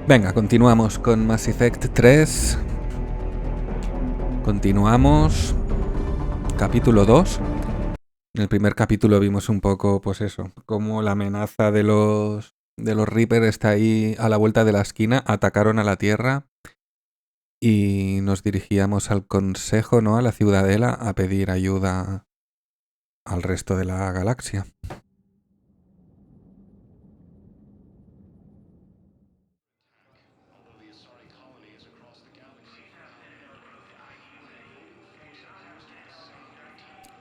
Venga, continuamos con Mass Effect 3. Continuamos. Capítulo 2. En el primer capítulo vimos un poco, pues eso, cómo la amenaza de los Reaper está ahí a la vuelta de la esquina. Atacaron a la Tierra y nos dirigíamos al Consejo, ¿no? A la Ciudadela a pedir ayuda al resto de la galaxia.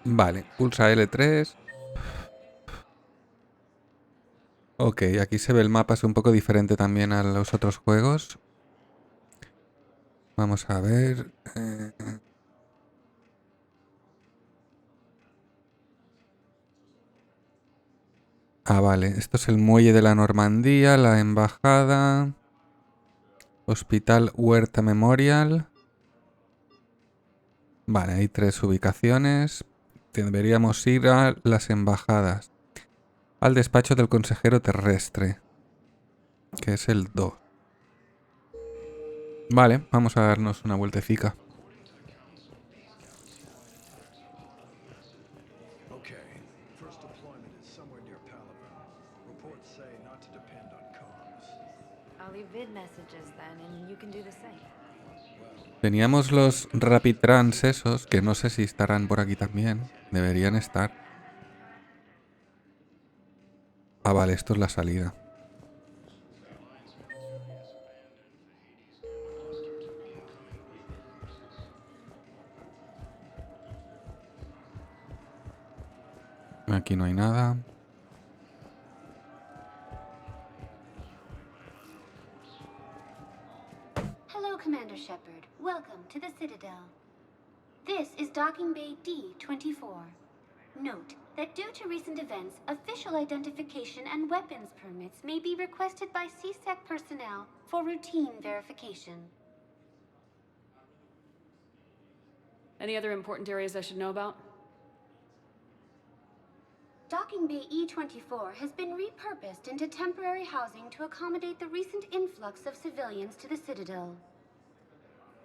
Vale, pulsa L3. Ok, aquí se ve el mapa, es un poco diferente también a los otros juegos. Vamos a ver. Vale, esto es el muelle de la Normandía, la embajada, Hospital Huerta Memorial. Vale, hay 3 ubicaciones. Deberíamos ir a las embajadas. Al despacho del consejero terrestre, que es el 2. Vale, vamos a darnos una vueltecica. Teníamos los Rapid Trans esos, que no sé si estarán por aquí también. Deberían estar. Vale, esto es la salida. Aquí no hay nada. Hello, Commander Shepard. Welcome to the Citadel. This is Docking Bay D-24. Note that due to recent events, official identification and weapons permits may be requested by CSEC personnel for routine verification. Any other important areas I should know about? Docking Bay E-24 has been repurposed into temporary housing to accommodate the recent influx of civilians to the Citadel.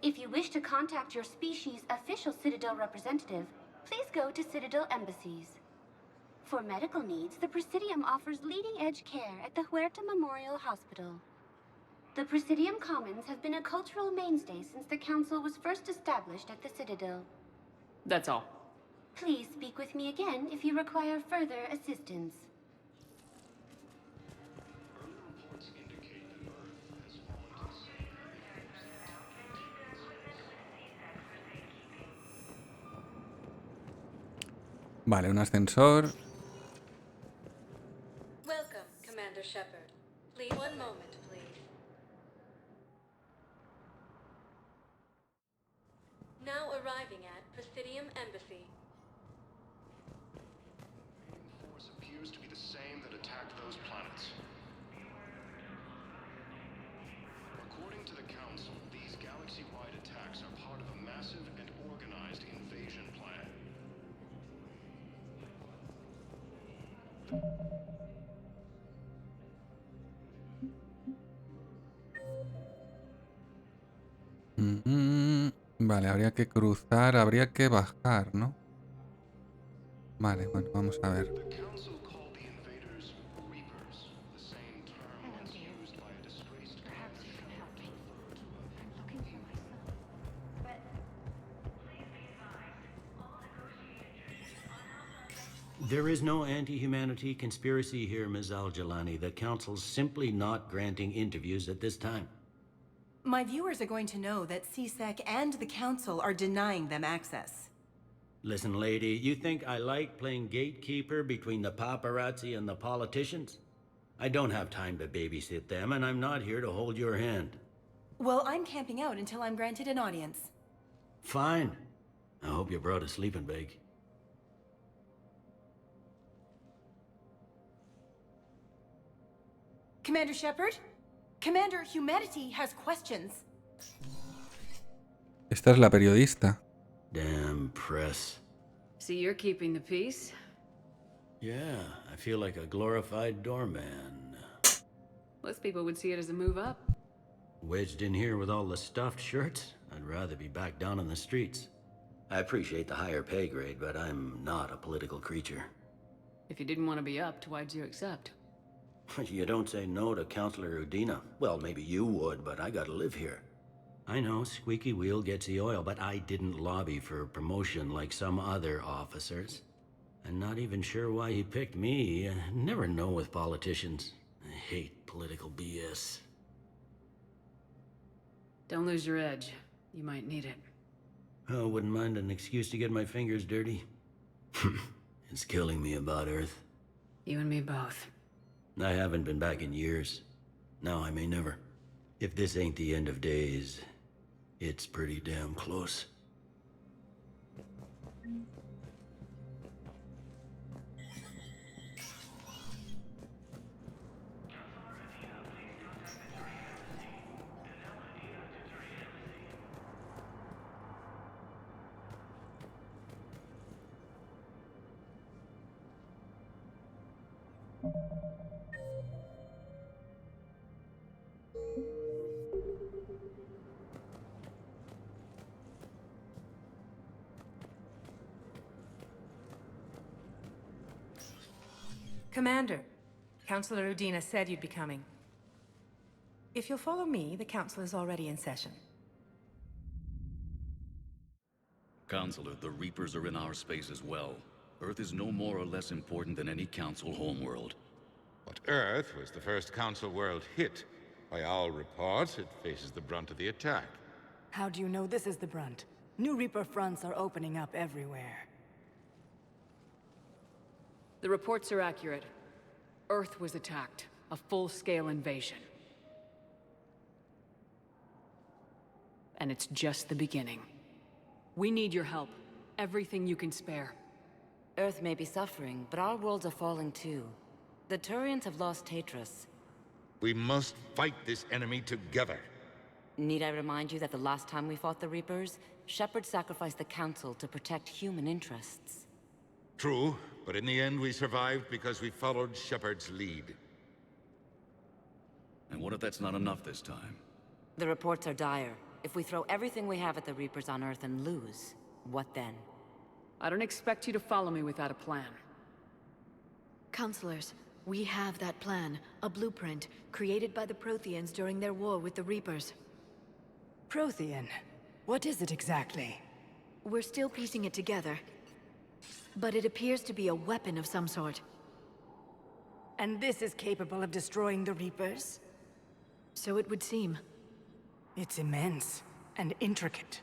If you wish to contact your species' official Citadel representative, please go to Citadel embassies. For medical needs, the Presidium offers leading-edge care at the Huerta Memorial Hospital. The Presidium Commons have been a cultural mainstay since the Council was first established at the Citadel. That's all. Please speak with me again if you require further assistance. Vale, un ascensor. Welcome, Commander Shepard. Please, one moment, please. Now arriving at Presidium Embassy. Force appears to be the same that attacked those planets. According to the Council, these galaxy-wide attacks are part of a massive and organized invasion plan. Vale, habría que cruzar, habría que bajar, ¿no? Vale, bueno, vamos a ver. The Council called the invaders Reapers, the same term once used by a disgraced Perhaps you can help me. I'm looking for my son. But There is no anti-humanity conspiracy here, Ms. Al-Jalani. The Council's simply not granting interviews at this time. My viewers are going to know that CSEC and the Council are denying them access. Listen, lady, you think I like playing gatekeeper between the paparazzi and the politicians? I don't have time to babysit them, and I'm not here to hold your hand. Well, I'm camping out until I'm granted an audience. Fine. I hope you brought a sleeping bag. Commander Shepard? Commander, humanity has questions. Esta es la periodista. Damn press. So you're keeping the peace? Yeah, I feel like a glorified doorman. Most people would see it as a move up. Wedged in here with all the stuffed shirts? I'd rather be back down on the streets. I appreciate the higher pay grade, but I'm not a political creature. If you didn't want to be upped, why'd you accept? You don't say no to Counselor Udina. Well, maybe you would, but I gotta live here. I know, squeaky wheel gets the oil, but I didn't lobby for promotion like some other officers. I'm not even sure why he picked me. I never know with politicians. I hate political BS. Don't lose your edge. You might need it. Oh, wouldn't mind an excuse to get my fingers dirty. It's killing me about Earth. You and me both. I haven't been back in years. Now I may never. If this ain't the end of days, it's pretty damn close. Commander, Counselor Udina said you'd be coming. If you'll follow me, the council is already in session. Counselor, the Reapers are in our space as well. Earth is no more or less important than any Council homeworld. But Earth was the first Council world hit. By all reports, it faces the brunt of the attack. How do you know this is the brunt? New Reaper fronts are opening up everywhere. The reports are accurate. Earth was attacked. A full-scale invasion. And it's just the beginning. We need your help. Everything you can spare. Earth may be suffering, but our worlds are falling too. The Turians have lost Tatris. We must fight this enemy together. Need I remind you that the last time we fought the Reapers, Shepard sacrificed the Council to protect human interests? True, but in the end we survived because we followed Shepard's lead. And what if that's not enough this time? The reports are dire. If we throw everything we have at the Reapers on Earth and lose, what then? I don't expect you to follow me without a plan. Counselors, we have that plan. A blueprint, created by the Protheans during their war with the Reapers. Prothean? What is it exactly? We're still piecing it together. But it appears to be a weapon of some sort. And this is capable of destroying the Reapers? So it would seem. It's immense and intricate.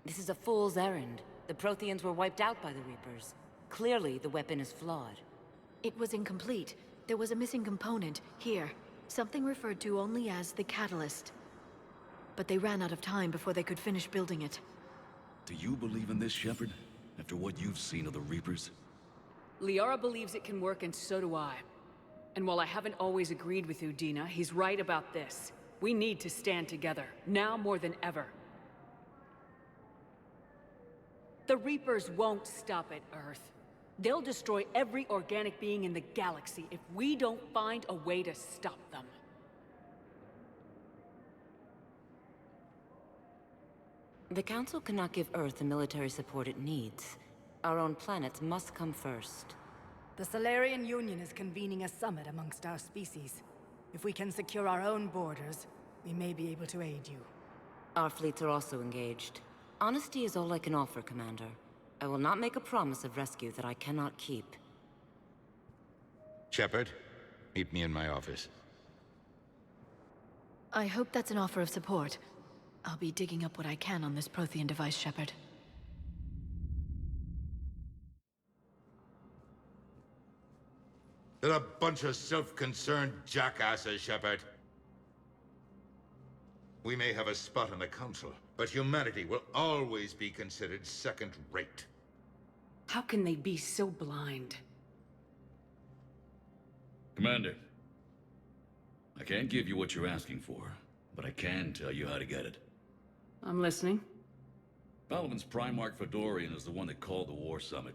This is a fool's errand. The Protheans were wiped out by the Reapers. Clearly, the weapon is flawed. It was incomplete. There was a missing component, here. Something referred to only as the catalyst. But they ran out of time before they could finish building it. Do you believe in this, Shepard? After what you've seen of the Reapers? Liara believes it can work, and so do I. And while I haven't always agreed with Udina, he's right about this. We need to stand together, now more than ever. The Reapers won't stop at Earth. They'll destroy every organic being in the galaxy if we don't find a way to stop them. The Council cannot give Earth the military support it needs. Our own planets must come first. The Solarian Union is convening a summit amongst our species. If we can secure our own borders, we may be able to aid you. Our fleets are also engaged. Honesty is all I can offer, Commander. I will not make a promise of rescue that I cannot keep. Shepard, meet me in my office. I hope that's an offer of support. I'll be digging up what I can on this Prothean device, Shepard. They're a bunch of self-concerned jackasses, Shepard. We may have a spot on the Council, but humanity will always be considered second-rate. How can they be so blind? Commander, I can't give you what you're asking for, but I can tell you how to get it. I'm listening. Palaven's Primarch Fedorian is the one that called the War Summit.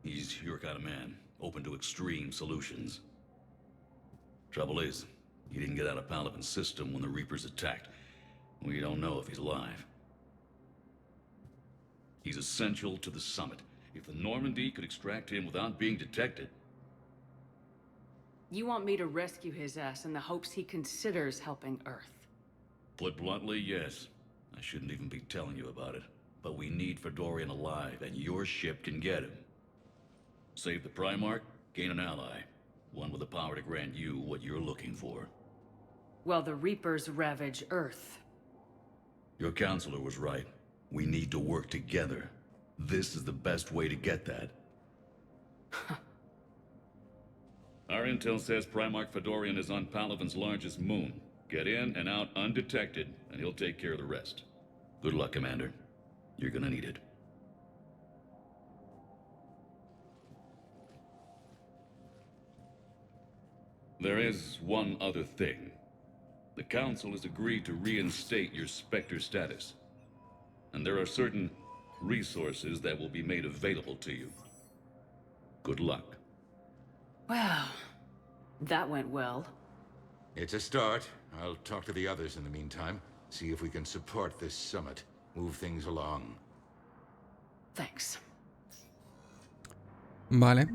He's your kind of man, open to extreme solutions. Trouble is, he didn't get out of Palaven's system when the Reapers attacked. We don't know if he's alive. He's essential to the summit. If the Normandy could extract him without being detected... You want me to rescue his ass in the hopes he considers helping Earth? Put bluntly, yes. I shouldn't even be telling you about it. But we need Fedorian alive, and your ship can get him. Save the Primarch, gain an ally. One with the power to grant you what you're looking for. Well, the Reapers ravage Earth. Your counselor was right. We need to work together. This is the best way to get that. Our intel says Primarch Fedorian is on Palaven's largest moon. Get in and out undetected, and he'll take care of the rest. Good luck, Commander. You're gonna need it. There is one other thing. The Council has agreed to reinstate your Spectre status. And there are certain resources that will be made available to you. Good luck. Well, that went well. It's a start. I'll talk to the others in the meantime. See if we can support this summit. Move things along. Thanks. Vale.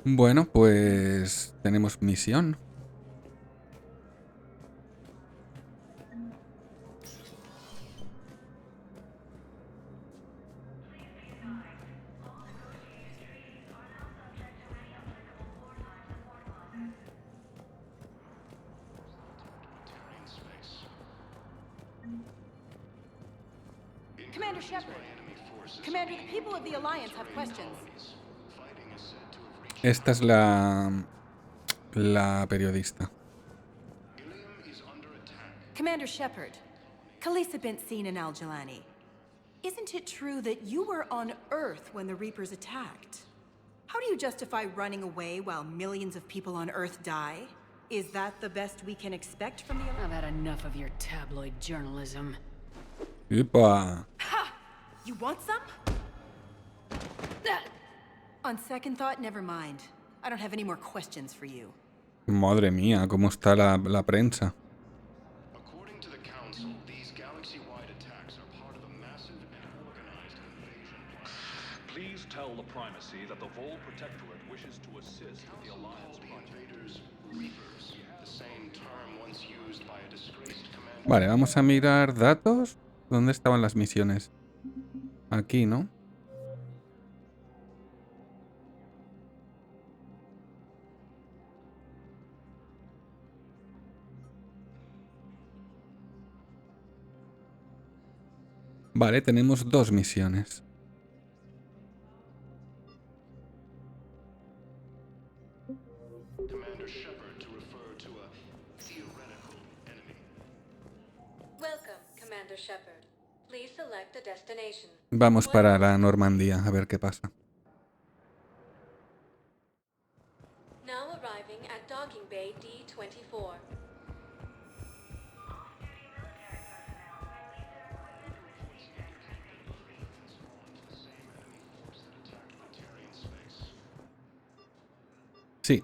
Bueno, pues tenemos misión. Commander Shepard. Commander, the people of the Alliance have questions. Esta es la periodista. Commander Shepard, Khaleesi bint seen in Al-Jalani. Isn't it true that you were on Earth when the Reapers attacked? How do you justify running away while millions of people on Earth die? Is that the best we can expect from the Alliance? I've had enough of your tabloid journalism. ¡Upa! Ha! You want some? On second thought, never mind. I don't have any more questions for you. Madre mía, cómo está la prensa. According to the Council, these galaxy-wide attacks are part of a massive and organized invasion plan. Please tell the Primacy that the Vol Protectorate wishes to assist with the Alliance project. Invaders, Reapers, the same term once used by a disgraced commander. Vale, vamos a mirar datos. ¿Dónde estaban las misiones? Aquí, ¿no? Vale, tenemos 2 misiones. Commander Shepard to refer to a theoretical enemy. Welcome, Commander Shepard. Please select a destination. Vamos para la Normandia, a ver qué pasa. Now arriving at Docking Bay D-24. Sí.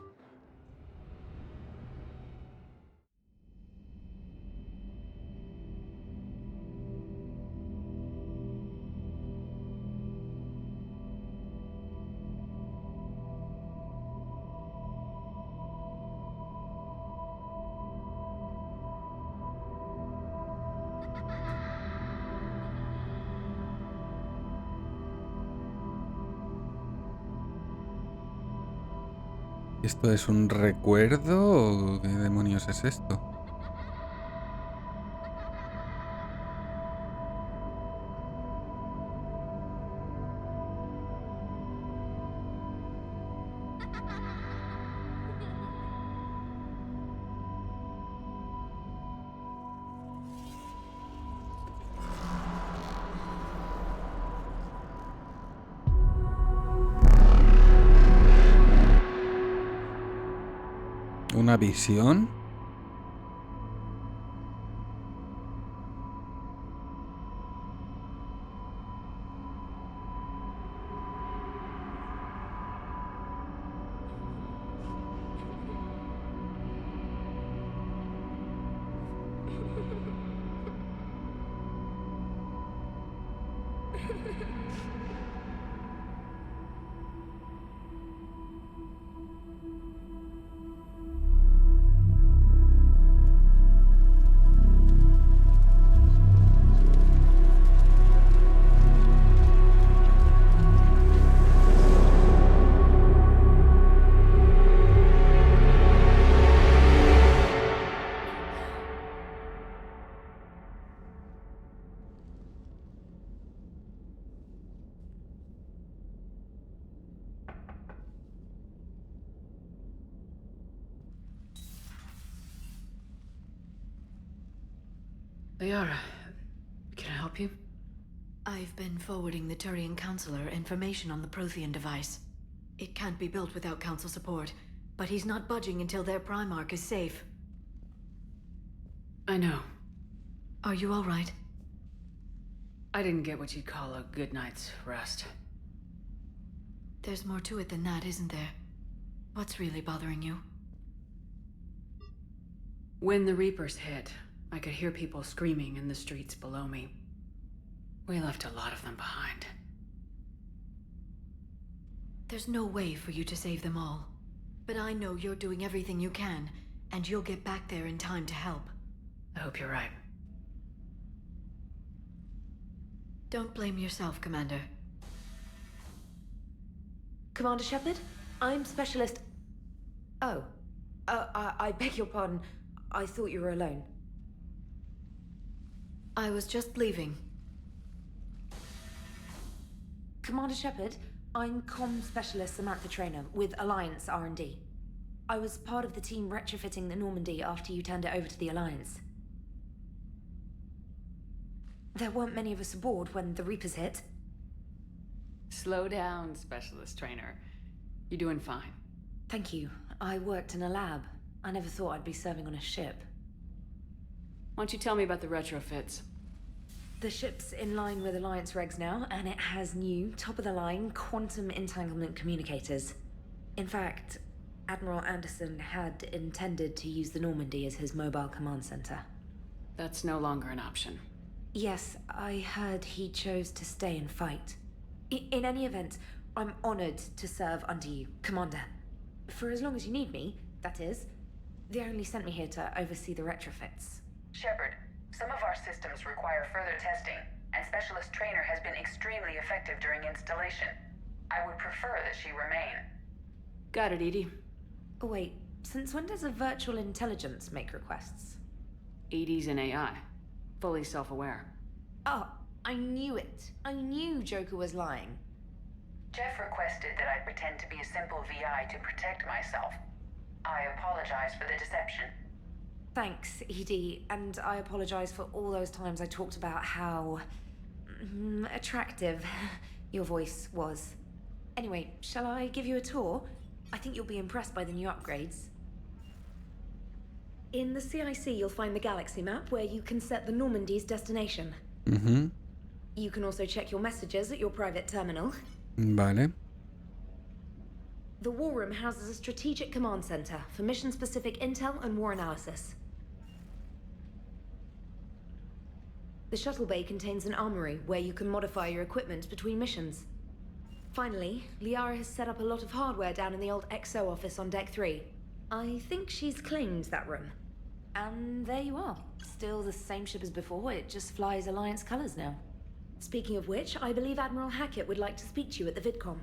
¿Esto es un recuerdo o qué demonios es esto? ¿Una visión? Liara, can I help you? I've been forwarding the Turian Counselor information on the Prothean device. It can't be built without Council support, but he's not budging until their Primarch is safe. I know. Are you all right? I didn't get what you'd call a good night's rest. There's more to it than that, isn't there? What's really bothering you? When the Reapers hit, I could hear people screaming in the streets below me. We left a lot of them behind. There's no way for you to save them all. But I know you're doing everything you can, and you'll get back there in time to help. I hope you're right. Don't blame yourself, Commander. Commander Shepard, I'm Specialist... Oh. I beg your pardon. I thought you were alone. I was just leaving. Commander Shepard, I'm Comm Specialist Samantha Traynor with Alliance R&D. I was part of the team retrofitting the Normandy after you turned it over to the Alliance. There weren't many of us aboard when the Reapers hit. Slow down, Specialist Trainer. You're doing fine. Thank you. I worked in a lab. I never thought I'd be serving on a ship. Why don't you tell me about the retrofits? The ship's in line with Alliance regs now, and it has new, top-of-the-line, quantum entanglement communicators. In fact, Admiral Anderson had intended to use the Normandy as his mobile command center. That's no longer an option. Yes, I heard he chose to stay and fight. In any event, I'm honored to serve under you, Commander. For as long as you need me, that is. They only sent me here to oversee the retrofits. Shepard, some of our systems require further testing, and Specialist Trainer has been extremely effective during installation. I would prefer that she remain. Got it, Edie. Oh, wait, since when does a virtual intelligence make requests? Edie's an AI. Fully self-aware. Oh, I knew it. I knew Joker was lying. Jeff requested that I pretend to be a simple VI to protect myself. I apologize for the deception. Thanks, Edie, and I apologize for all those times I talked about how... attractive your voice was. Anyway, shall I give you a tour? I think you'll be impressed by the new upgrades. In the CIC, you'll find the galaxy map where you can set the Normandy's destination. Mm-hmm. You can also check your messages at your private terminal. Vale. The War Room houses a strategic command center for mission-specific intel and war analysis. The shuttle bay contains an armory where you can modify your equipment between missions. Finally, Liara has set up a lot of hardware down in the old XO office on Deck 3. I think she's claimed that room. And there you are. Still the same ship as before, it just flies Alliance colors now. Speaking of which, I believe Admiral Hackett would like to speak to you at the VidCom.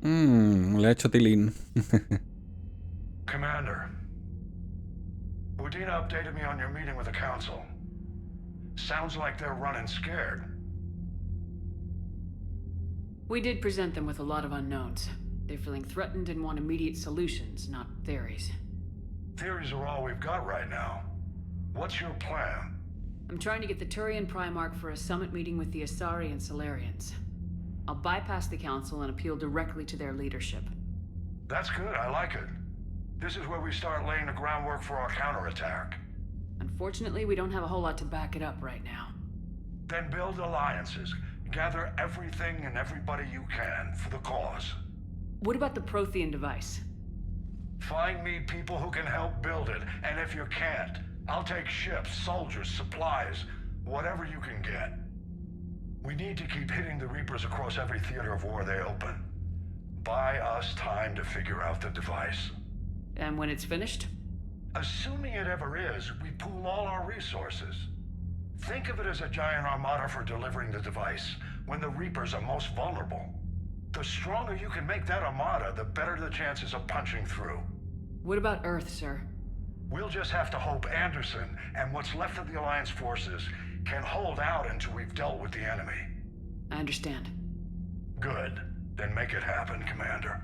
Le ha hecho tilín. Commander, Udina updated me on your meeting with the Council. Sounds like they're running scared. We did present them with a lot of unknowns. They're feeling threatened and want immediate solutions, not theories. Theories are all we've got right now. What's your plan? I'm trying to get the Turian Primarch for a summit meeting with the Asari and Solarians. I'll bypass the Council and appeal directly to their leadership. That's good, I like it. This is where we start laying the groundwork for our counterattack. Unfortunately, we don't have a whole lot to back it up right now. Then build alliances. Gather everything and everybody you can for the cause. What about the Prothean device? Find me people who can help build it, and if you can't, I'll take ships, soldiers, supplies, Whatever you can get. We need to keep hitting the Reapers across every theater of war they open. Buy us time to figure out the device. And when it's finished? Assuming it ever is, we pool all our resources. Think of it as a giant armada for delivering the device, when the Reapers are most vulnerable. The stronger you can make that armada, the better the chances of punching through. What about Earth, sir? We'll just have to hope Anderson and what's left of the Alliance forces can hold out until we've dealt with the enemy. I understand. Good. Then make it happen, Commander.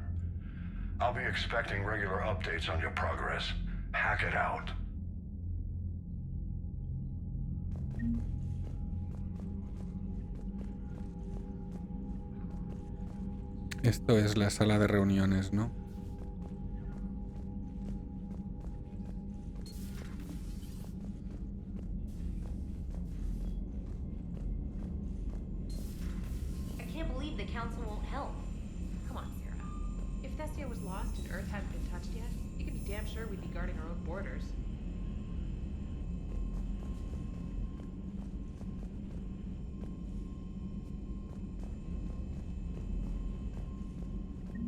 I'll be expecting regular updates on your progress. Hack it out. Esto es la sala de reuniones, ¿no? I can't believe the Council won't help. Come on, Sarah. If Thessia was lost and Earth hadn't been touched yet, you can be damn sure we'd be guarding our own borders.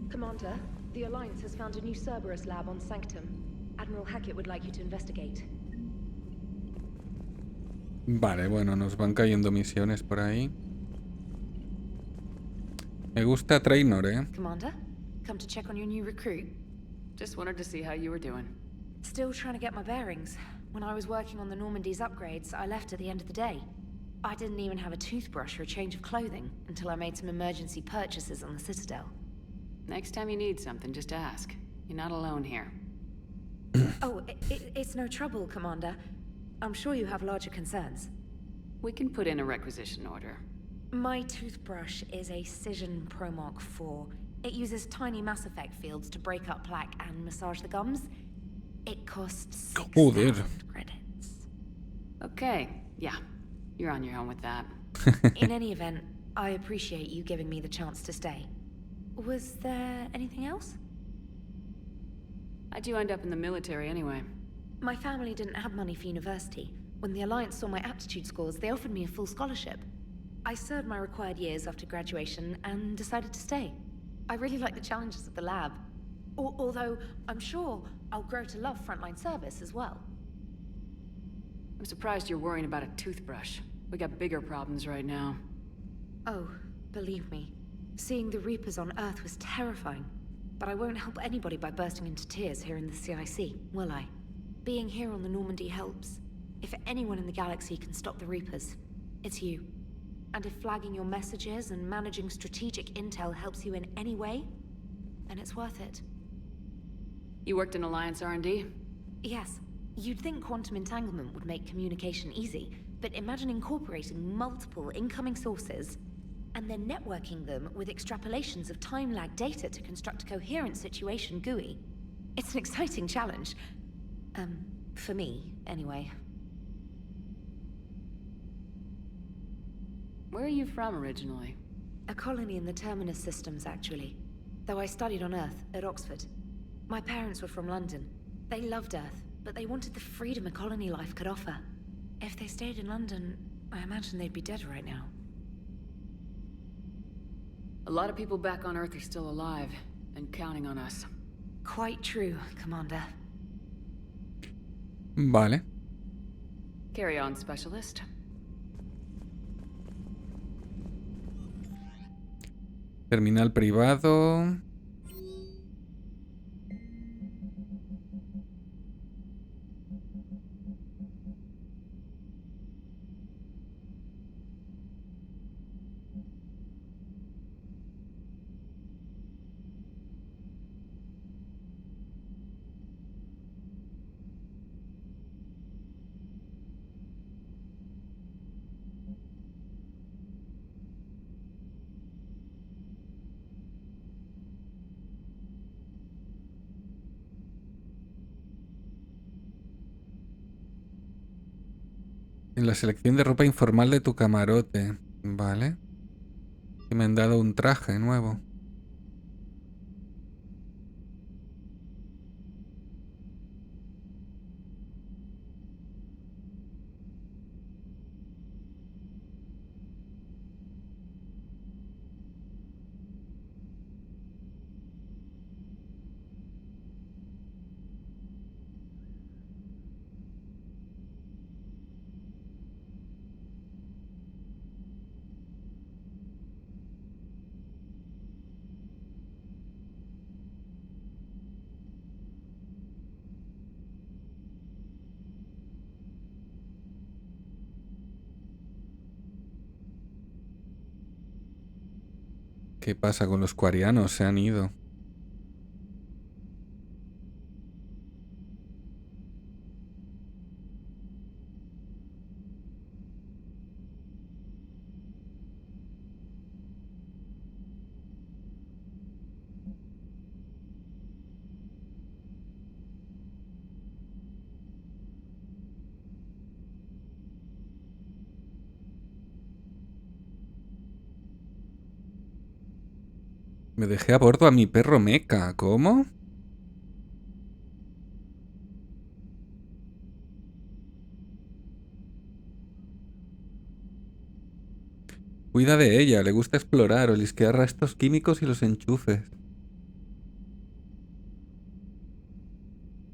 Commander, the Alliance has found a new Cerberus lab on Sanctum. Admiral Hackett would like you to investigate. Vale, bueno, nos van cayendo misiones por ahí. Me gusta Trainor, ¿eh? Commander, come to check on your new recruit. Just wanted to see how you were doing. Still trying to get my bearings. When I was working on the Normandy's upgrades, I left at the end of the day. I didn't even have a toothbrush or a change of clothing until I made some emergency purchases on the Citadel. Next time you need something, just ask. You're not alone here. Oh, it's no trouble, Commander. I'm sure you have larger concerns. We can put in a requisition order. My toothbrush is a Cision Pro Mark IV. It uses tiny Mass Effect fields to break up plaque and massage the gums. It costs 6,000 credits. Okay, yeah. You're on your own with that. In any event, I appreciate you giving me the chance to stay. Was there anything else? How'd you end up in the military anyway? My family didn't have money for university. When the Alliance saw my aptitude scores, they offered me a full scholarship. I served my required years after graduation and decided to stay. I really like the challenges of the lab. Although, I'm sure I'll grow to love frontline service as well. I'm surprised you're worrying about a toothbrush. We got bigger problems right now. Oh, believe me. Seeing the Reapers on Earth was terrifying. But I won't help anybody by bursting into tears here in the CIC, will I? Being here on the Normandy helps. If anyone in the galaxy can stop the Reapers, it's you. And if flagging your messages and managing strategic intel helps you in any way, then it's worth it. You worked in Alliance R&D? Yes. You'd think quantum entanglement would make communication easy, but imagine incorporating multiple incoming sources and then networking them with extrapolations of time-lag data to construct a coherent situation GUI. It's an exciting challenge. For me, anyway. Where are you from originally? A colony in the Terminus systems, actually. Though I studied on Earth, at Oxford. My parents were from London. They loved Earth, but they wanted the freedom a colony life could offer. If they stayed in London, I imagine they'd be dead right now. A lot of people back on Earth are still alive, and counting on us. Quite true, Commander. Vale. Carry on, Specialist. Terminal privado. En la selección de ropa informal de tu camarote. Vale. Y me han dado un traje nuevo. ¿Qué pasa con los cuarianos? Se han ido. Me dejé a bordo a mi perro Mecha. ¿Cómo? Cuida de ella, le gusta explorar, olisquear restos químicos y los enchufes.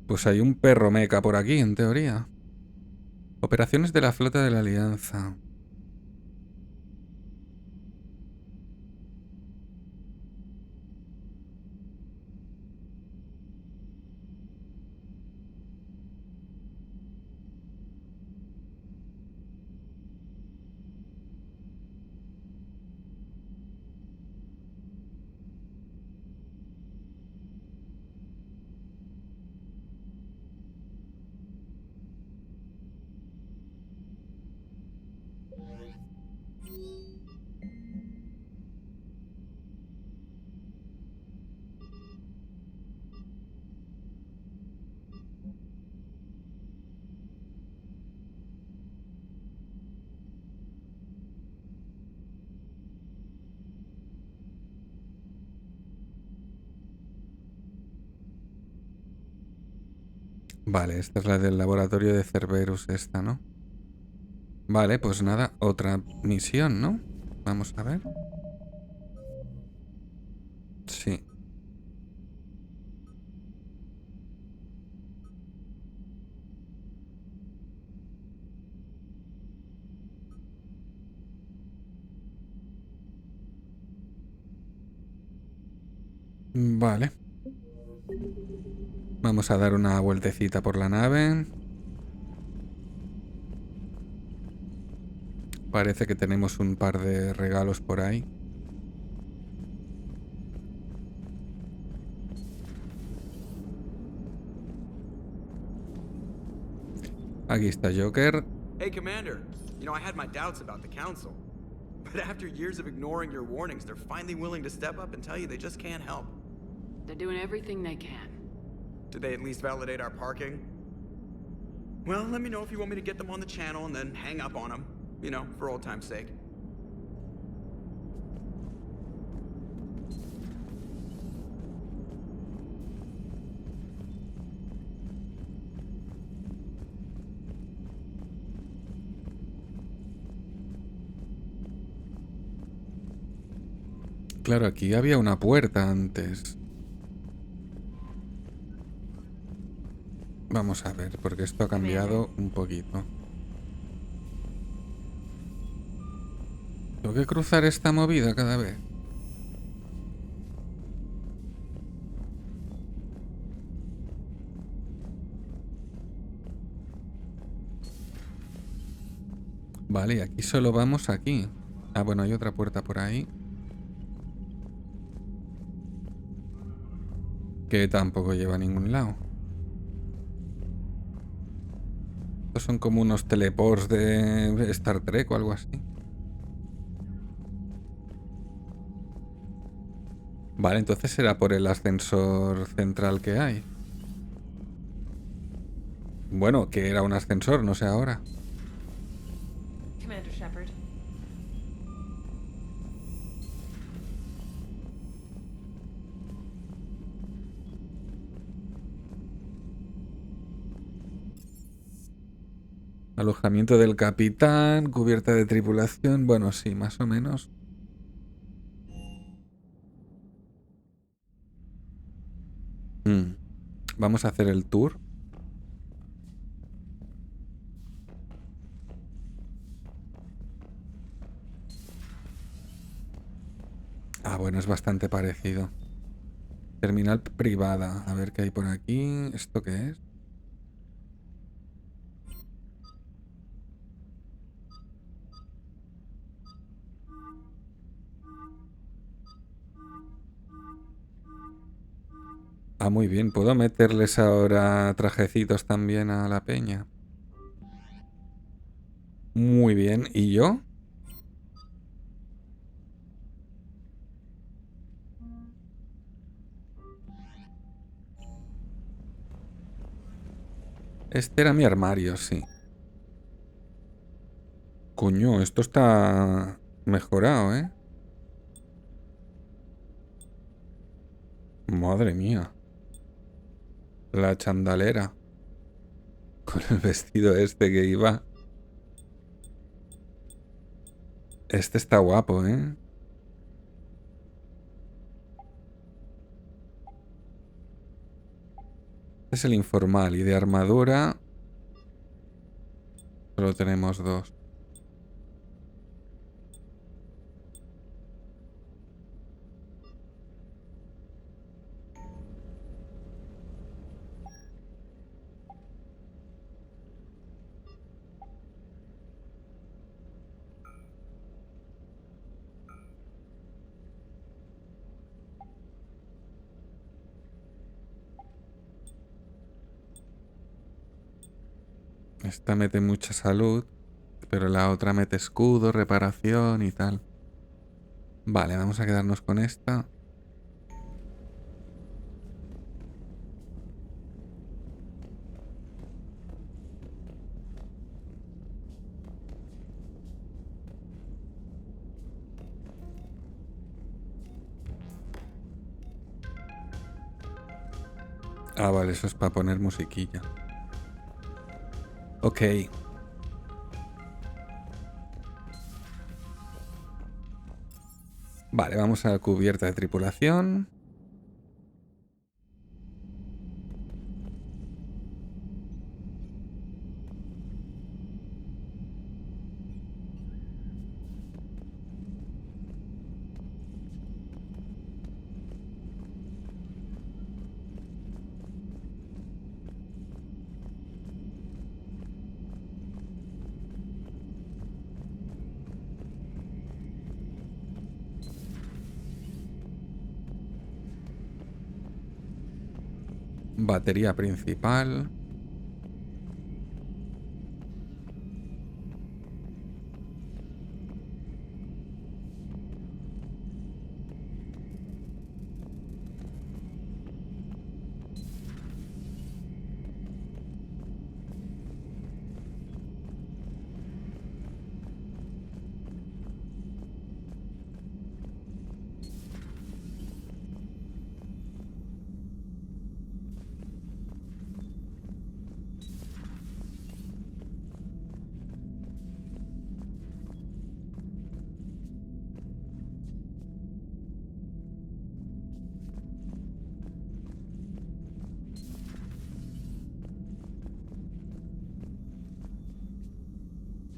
Pues hay un perro meca por aquí, en teoría. Operaciones de la flota de la Alianza. Vale, esta es la del laboratorio de Cerberus, esta, ¿no? Vale, pues nada, otra misión, ¿no? Vamos a ver. Sí. Vale. Vamos a dar una vueltecita por la nave. Parece que tenemos un par de regalos por ahí. Aquí está Joker. Hey, Commander. You know, I had my doubts about the Council. But after years of ignoring your warnings, they're finally willing to step up and tell you they just can't help. They're doing everything they can. Did they at least validate our parking? Well, let me know if you want me to get them on the channel and then hang up on them. You know, for old time's sake. Claro, aquí había una puerta antes. Vamos a ver, porque esto ha cambiado un poquito. Tengo que cruzar esta movida cada vez. Vale, y aquí solo vamos aquí. Ah, bueno, hay otra puerta por ahí. Que tampoco lleva a ningún lado. Estos son como unos teleports de Star Trek o algo así. Vale, entonces será por el ascensor central que hay. Bueno, que era un ascensor, no sé ahora. Commander Shepard. Alojamiento del capitán, cubierta de tripulación. Bueno, sí, más o menos. Vamos a hacer el tour. Ah, bueno, es bastante parecido. Terminal privada. A ver qué hay por aquí. ¿Esto qué es? Ah, muy bien. ¿Puedo meterles ahora trajecitos también a la peña? Muy bien. ¿Y yo? Este era mi armario, sí. Coño, esto está mejorado, ¿eh? Madre mía. La chandalera. Con el vestido este que iba. Este está guapo, ¿eh? Este es el informal. Y de armadura solo tenemos 2. Esta mete mucha salud, pero la otra mete escudo, reparación y tal. Vale, vamos a quedarnos con esta. Ah, vale, eso es para poner musiquilla. Ok. Vale, vamos a la cubierta de tripulación. Batería principal.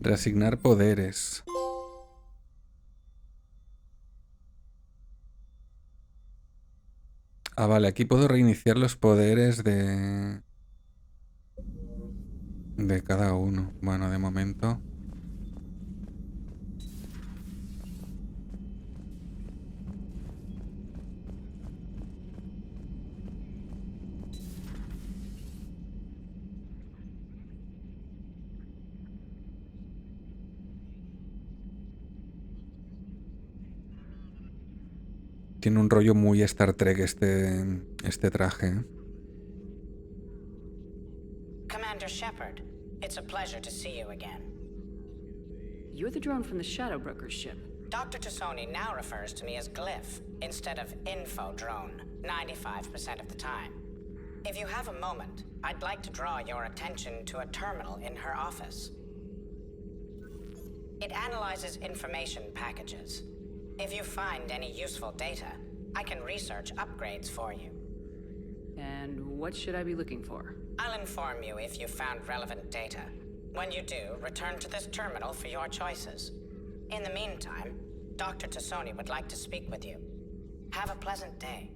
Reasignar poderes. Ah, vale, aquí puedo reiniciar los poderes de cada uno. Bueno, de momento. Tiene un rollo muy Star Trek este traje, ¿eh? Commander Shepard, it's a pleasure to see you again. You're the drone from the Shadow Broker's ship. Dr. Tassoni now refers to me as Glyph instead of Info Drone, 95% of the time. If you have a moment, I'd like to draw your attention to a terminal in her office. It analyzes information packages. If you find any useful data, I can research upgrades for you. And what should I be looking for? I'll inform you if you found relevant data. When you do, return to this terminal for your choices. In the meantime, Dr. Tassoni would like to speak with you. Have a pleasant day.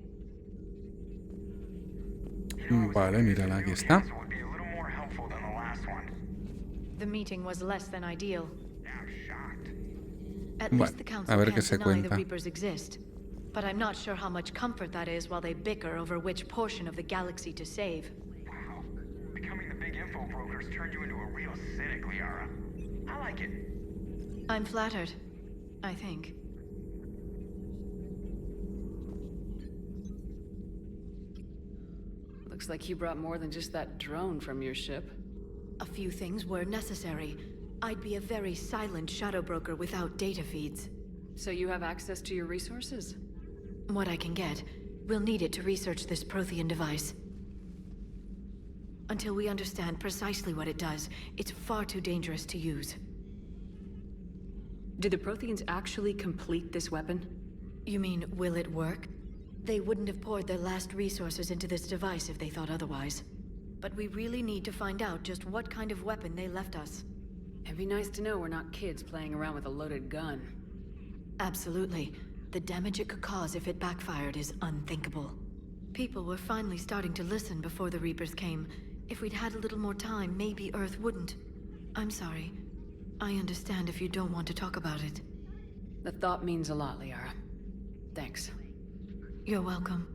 Vale, mírala, aquí está. The meeting was less than ideal. At Bueno, least the council a ver qué can't se deny the cuenta. Reapers exist. But I'm not sure how much comfort that is while they bicker over which portion of the galaxy to save. Wow. Becoming the big info broker's turned you into a real cynic, Liara. I like it. I'm flattered, I think. Looks like you brought more than just that drone from your ship. A few things were necessary. I'd be a very silent shadow broker without data feeds. So you have access to your resources? What I can get. We'll need it to research this Prothean device. Until we understand precisely what it does, it's far too dangerous to use. Did the Protheans actually complete this weapon? You mean, will it work? They wouldn't have poured their last resources into this device if they thought otherwise. But we really need to find out just what kind of weapon they left us. It'd be nice to know we're not kids playing around with a loaded gun. Absolutely. The damage it could cause if it backfired is unthinkable. People were finally starting to listen before the Reapers came. If we'd had a little more time, maybe Earth wouldn't. I'm sorry. I understand if you don't want to talk about it. The thought means a lot, Liara. Thanks. You're welcome.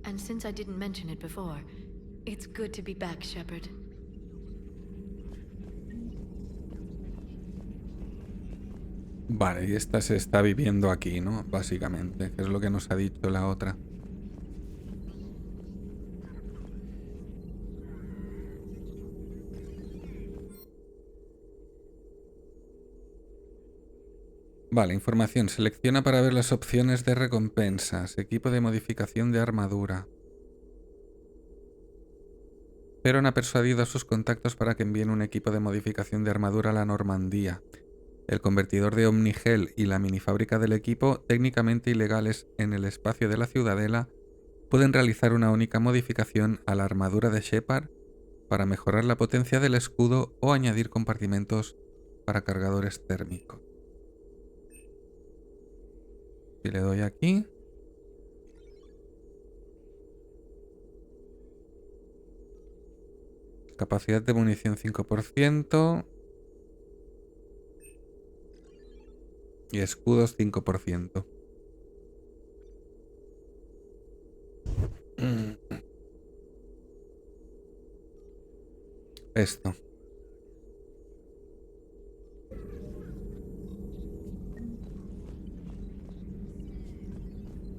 And since I didn't mention it before, it's good to be back, Shepard. Vale, y esta se está viviendo aquí, ¿no? Básicamente, que es lo que nos ha dicho la otra. Vale, información. Selecciona para ver las opciones de recompensas. Equipo de modificación de armadura. Peron ha persuadido a sus contactos para que envíen un equipo de modificación de armadura a la Normandía. El convertidor de Omnigel y la minifábrica del equipo, técnicamente ilegales en el espacio de la Ciudadela, pueden realizar una única modificación a la armadura de Shepard para mejorar la potencia del escudo o añadir compartimentos para cargadores térmicos. Si le doy aquí... Capacidad de munición 5%. Y escudos 5%. Esto.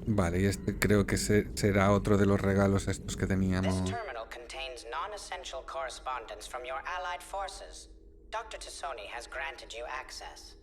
Vale, y este creo que será otro de los regalos estos que teníamos. This terminal contains non-essential correspondence from your allied forces. Dr. Tassoni has granted you access.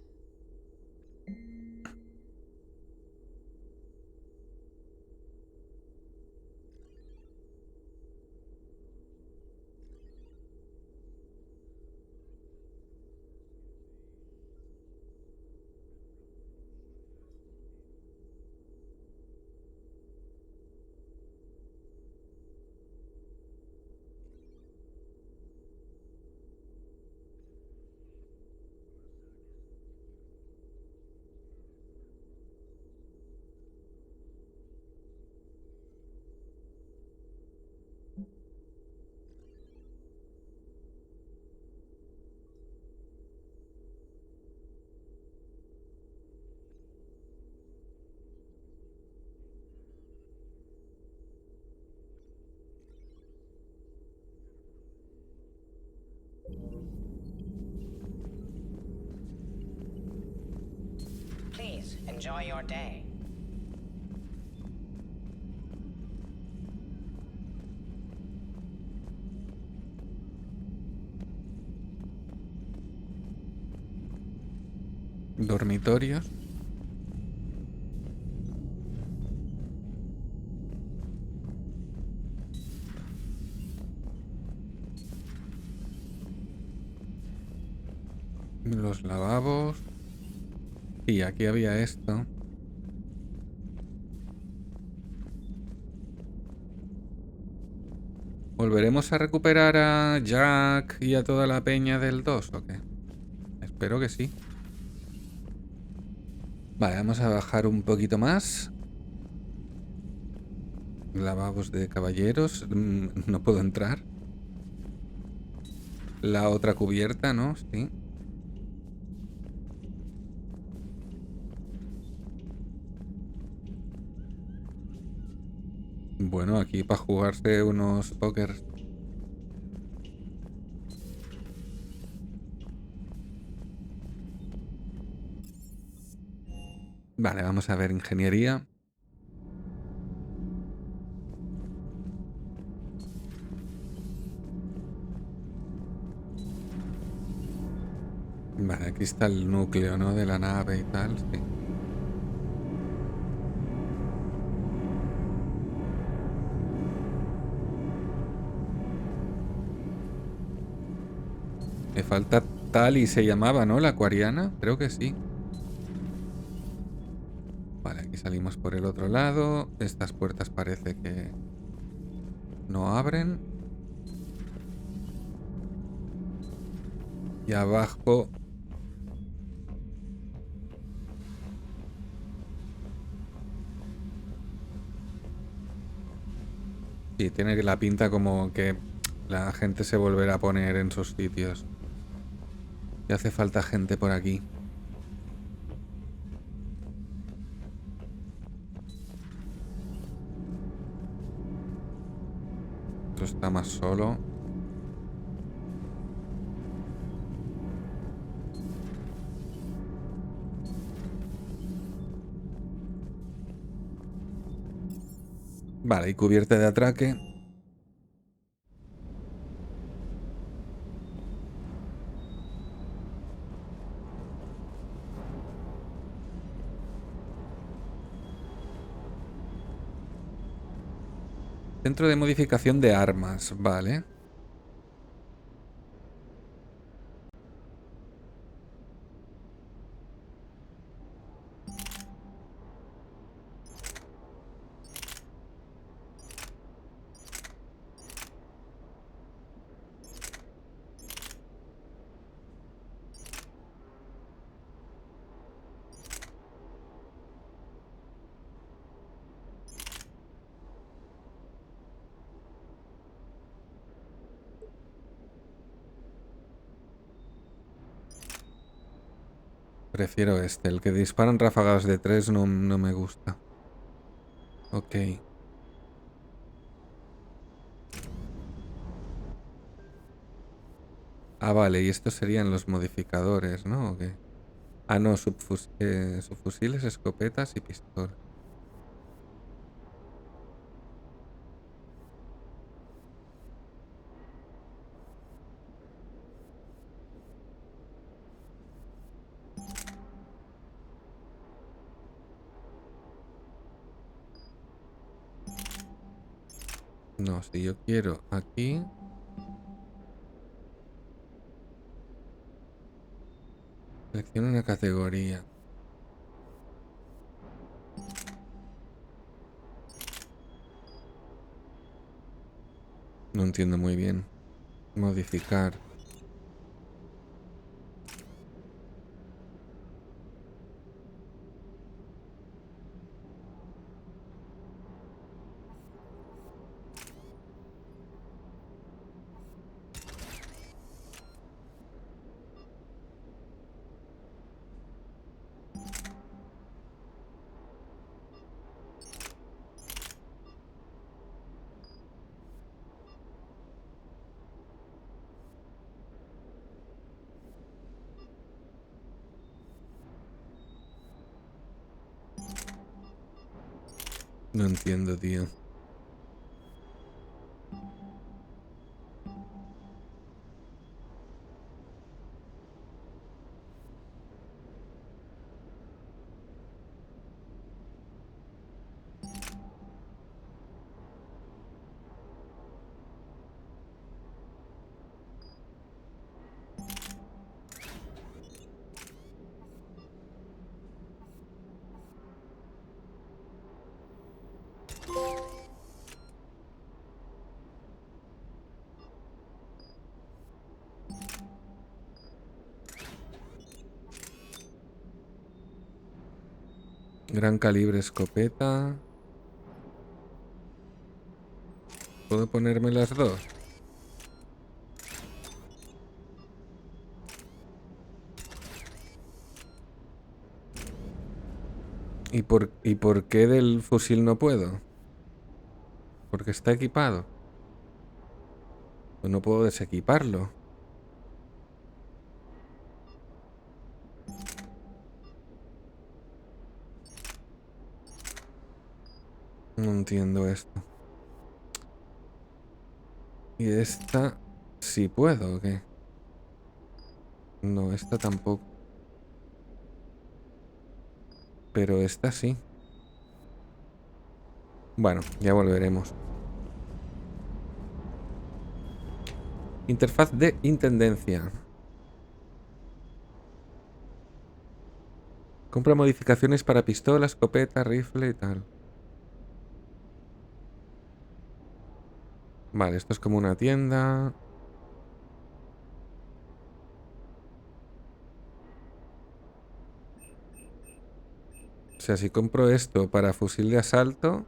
Please, enjoy your day. Dormitorios. Los lavabos. Sí, aquí había esto. ¿Volveremos a recuperar a Jack y a toda la peña del 2 o qué? Espero que sí. Vale, vamos a bajar un poquito más. Lavabos de caballeros. No puedo entrar. La otra cubierta, ¿no? Sí. Bueno, aquí para jugarse unos pokers. Vale, vamos a ver ingeniería. Vale, aquí está el núcleo, ¿no? De la nave y tal, sí. Me falta tal y se llamaba, ¿no? La acuariana, creo que sí. Vale, aquí salimos por el otro lado. Estas puertas parece que no abren. Y abajo... Sí, tiene la pinta como que la gente se volverá a poner en sus sitios. Y hace falta gente por aquí. Esto está más solo. Vale, y cubierta de atraque. Centro de modificación de armas, vale. Prefiero este. El que disparan ráfagas de 3 no me gusta. Ok. Ah, vale. Y estos serían los modificadores, ¿no? ¿O qué? Ah, no. Subfusiles, escopetas y pistolas. No, si yo quiero aquí... Selecciona una categoría. No entiendo muy bien. Modificar. No entiendo, tío. Gran calibre escopeta. ¿Puedo ponerme las dos? ¿Y por qué del fusil no puedo? Porque está equipado. Pues no puedo desequiparlo. No entiendo esto. ¿Y esta sí puedo o qué? No, esta tampoco. Pero esta sí. Bueno, ya volveremos. Interfaz de intendencia. Compra modificaciones para pistola, escopeta, rifle y tal. Vale, esto es como una tienda. O sea, si compro esto para fusil de asalto...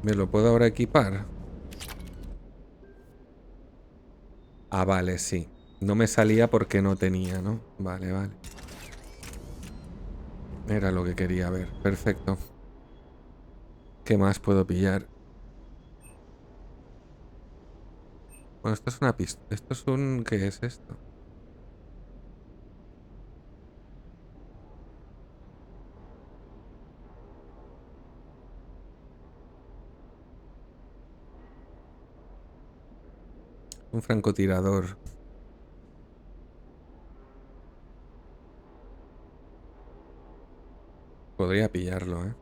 ¿Me lo puedo ahora equipar? Ah, vale, sí. No me salía porque no tenía, ¿no? Vale, vale. Era lo que quería ver. Perfecto. ¿Qué más puedo pillar? Bueno, esto es una pista. Esto es un... ¿Qué es esto? Un francotirador. Podría pillarlo, ¿eh?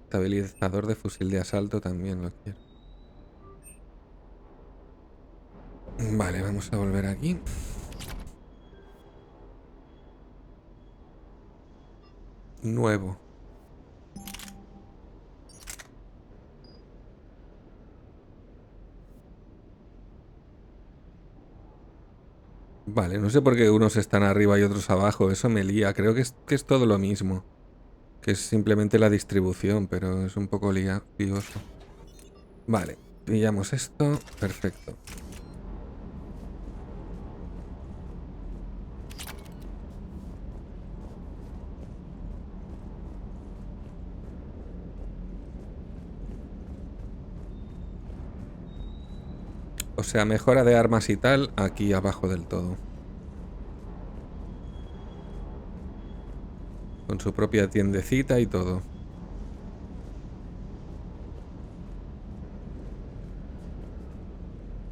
Estabilizador de fusil de asalto también lo quiero. Vale, vamos a volver aquí. Nuevo. Vale, no sé por qué unos están arriba y otros abajo. Eso me lía. Creo que es todo lo mismo. Que es simplemente la distribución, pero es un poco lioso. Vale, pillamos esto. Perfecto. O sea, mejora de armas y tal aquí abajo del todo. Con su propia tiendecita y todo.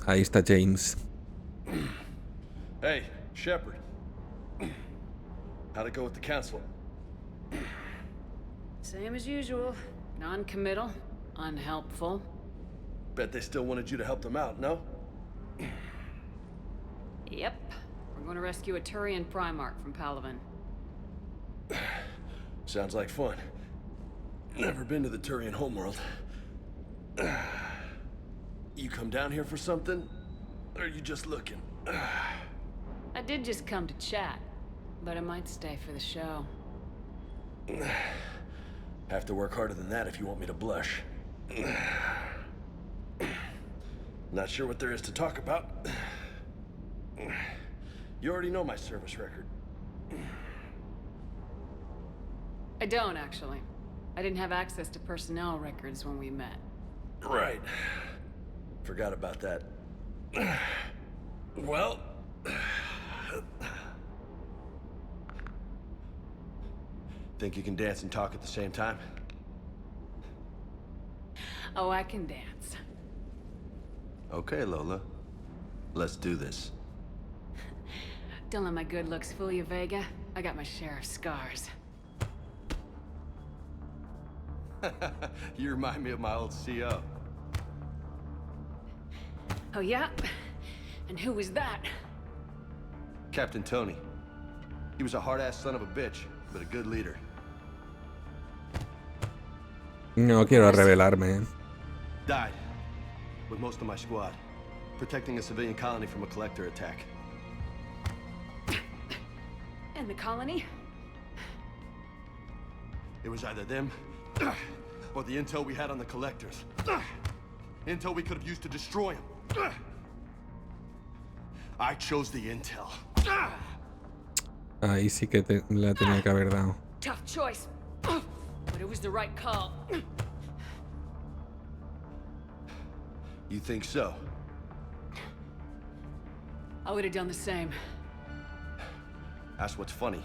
Ahí está James. Hey, Shepard. How'd it go with the council? Same as usual. Non-committal, unhelpful. Bet they still wanted you to help them out, no? Yep. We're going to rescue a Turian Primarch from Palaven. Sounds like fun. Never been to the Turian homeworld. You come down here for something? Or are you just looking? I did just come to chat, but I might stay for the show. Have to work harder than that if you want me to blush. Not sure what there is to talk about. You already know my service record. I don't, actually. I didn't have access to personnel records when we met. Right. Forgot about that. Well... Think you can dance and talk at the same time? Oh, I can dance. Okay, Lola. Let's do this. Don't let my good looks fool you, Vega. I got my share of scars. You remind me of my old CO. Oh, yeah? And who was that? Captain Tony. He was a hard-ass son of a bitch, but a good leader. No quiero revelarme. Died. With most of my squad. Protecting a civilian colony from a collector attack. And the colony? It was either them, or the intel we had on the collectors. Intel we could have used to destroy him. I chose the intel. Ahí sí que la tenía que haber dado. Tough choice, but it was the right call. You think so? I would have done the same. That's what's funny.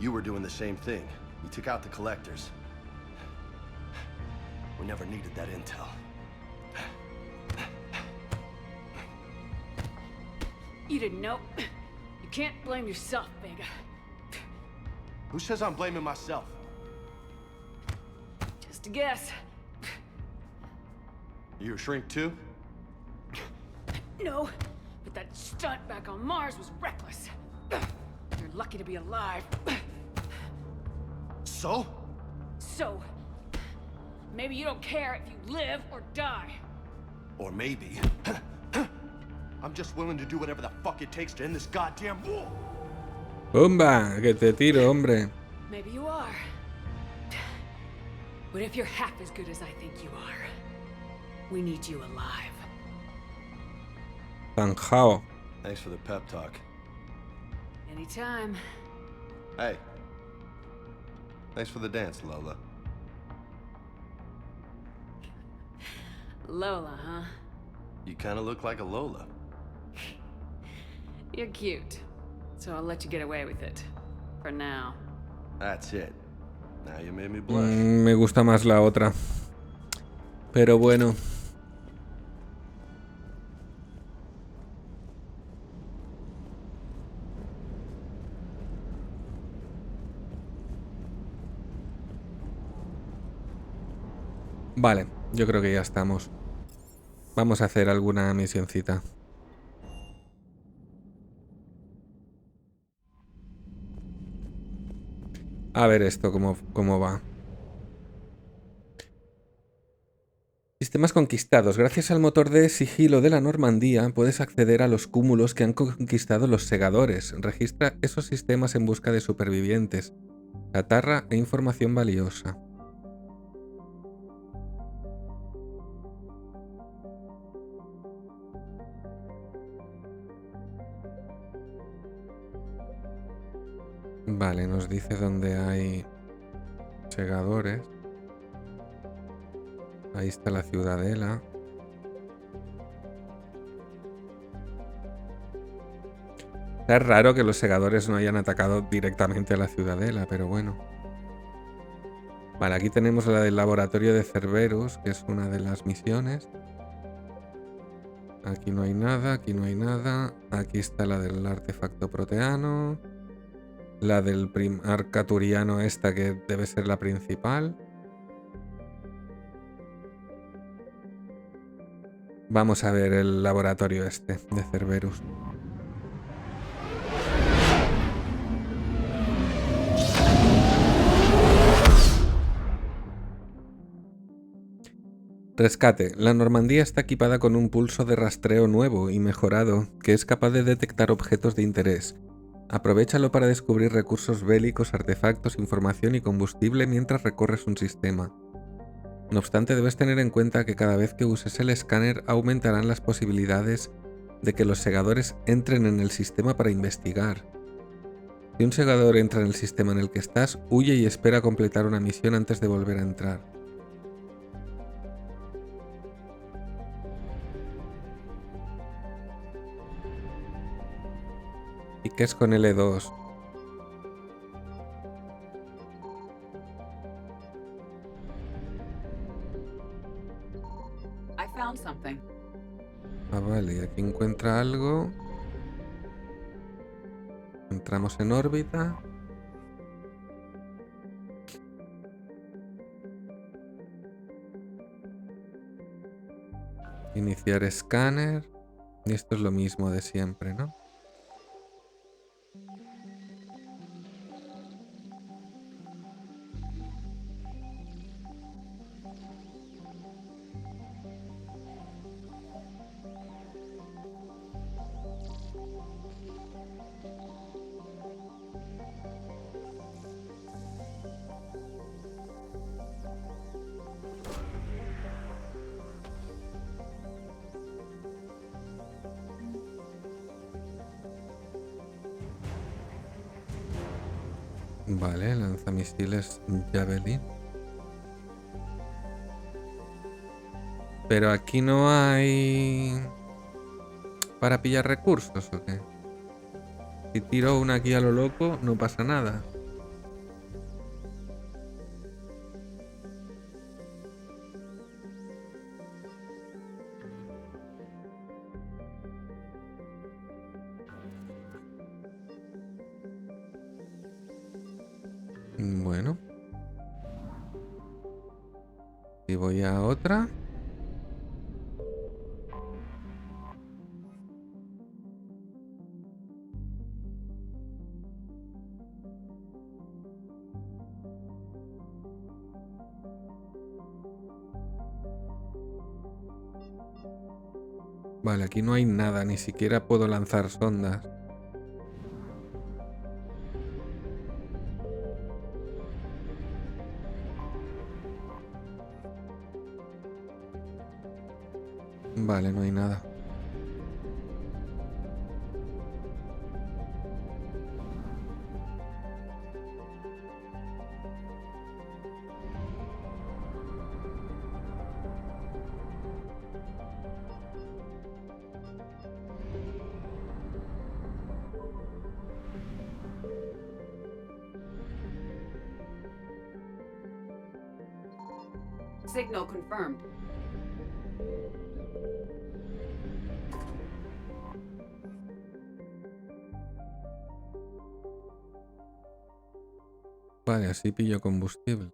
You were doing the same thing. You took out the collectors. We never needed that intel. You didn't know. You can't blame yourself, Vega. Who says I'm blaming myself? Just a guess. You a shrink too? No, but that stunt back on Mars was reckless. You're lucky to be alive. So? So, maybe you don't care if you live or die. Or maybe... I'm just willing to do whatever the fuck it takes to end this goddamn war. ¡Bomba! Que te tiro, hombre. Maybe you are. But if you're half as good as I think you are, we need you alive. Zanjao. Thanks for the pep talk. Anytime. Hey. Thanks for the dance, Lola. Lola, huh? You kind of look like a Lola. You're cute. So I'll let you get away with it. For now. That's it. Now you made me blush. Me gusta más la otra. Pero bueno. Vale, yo creo que ya estamos. Vamos a hacer alguna misioncita. A ver esto cómo va. Sistemas conquistados. Gracias al motor de sigilo de la Normandia puedes acceder a los cúmulos que han conquistado los segadores. Registra esos sistemas en busca de supervivientes, chatarra e información valiosa. Vale, nos dice dónde hay segadores. Ahí está la ciudadela. Es raro que los segadores no hayan atacado directamente a la ciudadela, pero bueno. Vale, aquí tenemos la del laboratorio de Cerberus, que es una de las misiones. Aquí no hay nada, aquí no hay nada. Aquí está la del artefacto proteano. La del arcaturiano esta, que debe ser la principal. Vamos a ver el laboratorio este de Cerberus. Rescate. La Normandia está equipada con un pulso de rastreo nuevo y mejorado que es capaz de detectar objetos de interés. Aprovéchalo para descubrir recursos bélicos, artefactos, información y combustible mientras recorres un sistema. No obstante, debes tener en cuenta que cada vez que uses el escáner aumentarán las posibilidades de que los segadores entren en el sistema para investigar. Si un segador entra en el sistema en el que estás, huye y espera completar una misión antes de volver a entrar. ¿Y qué es con L2? I found something. Ah, vale, aquí encuentra algo. Entramos en órbita. Iniciar escáner. Y esto es lo mismo de siempre, ¿no? Vale, lanzamisiles Javelin. Pero aquí no hay... ¿Para pillar recursos o qué? Si tiro una aquí a lo loco, no pasa nada. Bueno. Y voy a otra. Vale, aquí no hay nada, ni siquiera puedo lanzar sondas. Vale, no hay nada. Signal confirmed. Vale, así pillo combustible.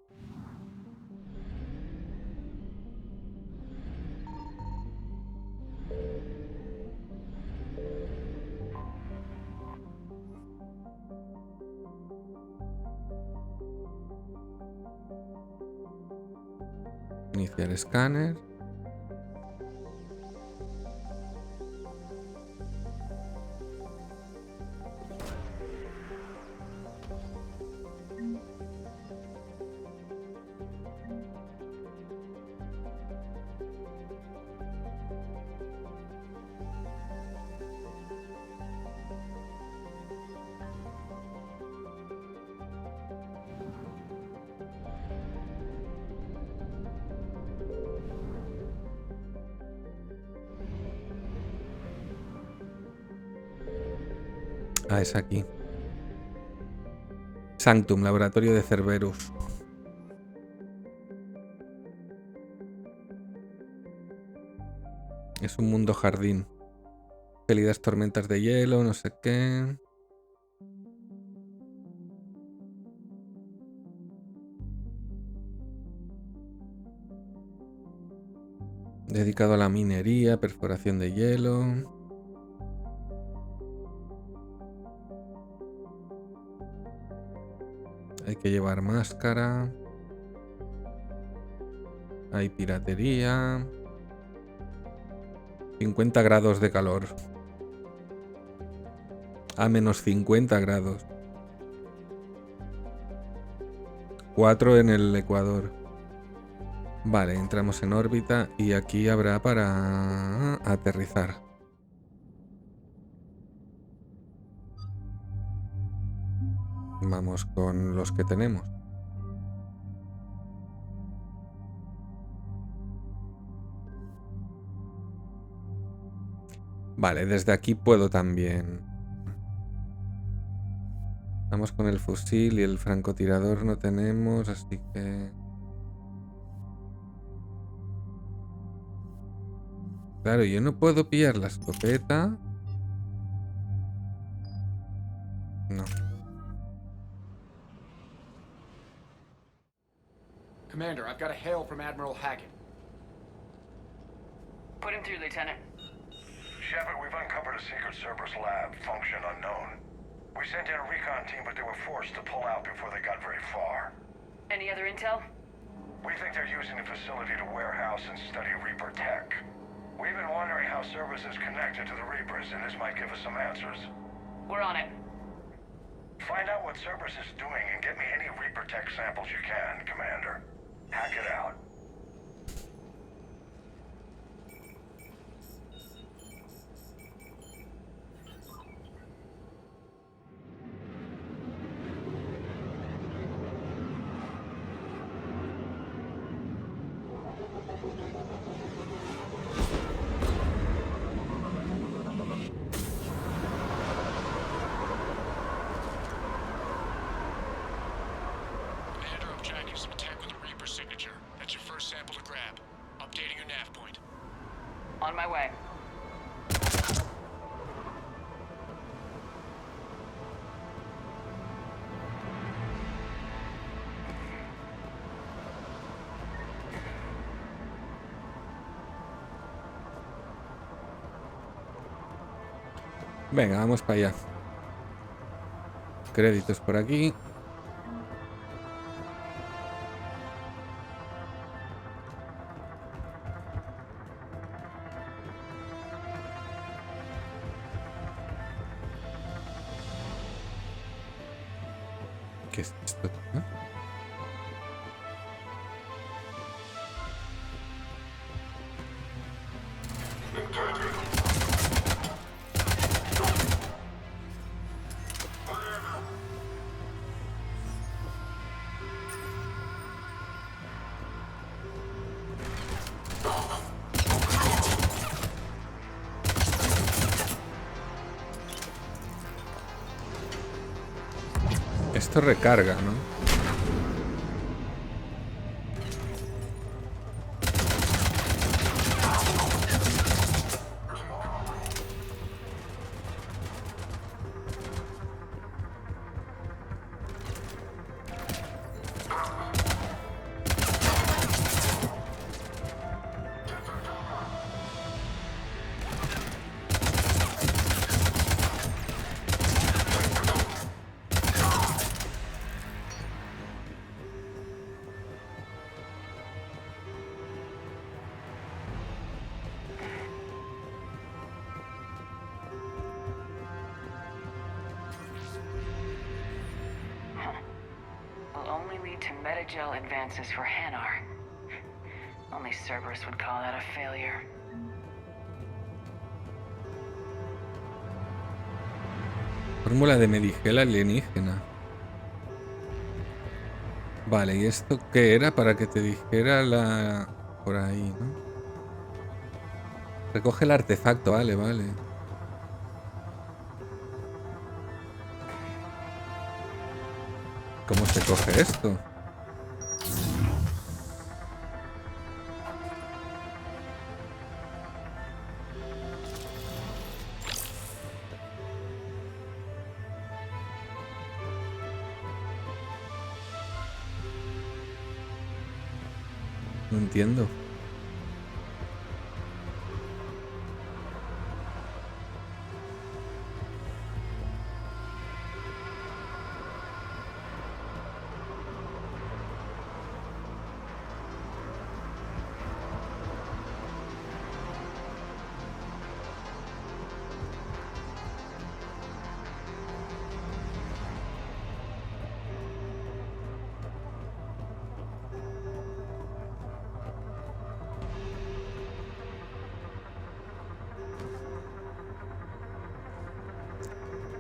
Iniciar escáner. Ah, es aquí. Sanctum, laboratorio de Cerberus. Es un mundo jardín. Gélidas tormentas de hielo, no sé qué. Dedicado a la minería, perforación de hielo. Hay que llevar máscara. Hay piratería. 50 grados de calor. A menos 50 grados. 4 en el Ecuador. Vale, entramos en órbita y aquí habrá para aterrizar. Vamos con los que tenemos. Vale, desde aquí puedo también. Vamos con el fusil y el francotirador no tenemos, así que... Claro, yo no puedo pillar la escopeta. No. Commander, I've got a hail from Admiral Hackett. Put him through, Lieutenant. Shepard, we've uncovered a secret Cerberus lab, function unknown. We sent in a recon team, but they were forced to pull out before they got very far. Any other intel? We think they're using the facility to warehouse and study Reaper tech. We've been wondering how Cerberus is connected to the Reapers, and this might give us some answers. We're on it. Find out what Cerberus is doing and get me any Reaper tech samples you can, Commander. Hack it out. That's your first sample to grab. Updating your nav point. On my way. Venga, vamos para allá. Créditos por aquí. ¿Qué es esto? ¿Eh? Esto recarga, ¿no? Will only lead to metagel advances for Hanar. Only Cerberus would call that a failure. Fórmula de medigel alienígena. Vale, ¿y esto qué era? Para que te dijera la... Por ahí, ¿no? Recoge el artefacto, vale, vale. ¿Cómo se coge esto? No entiendo.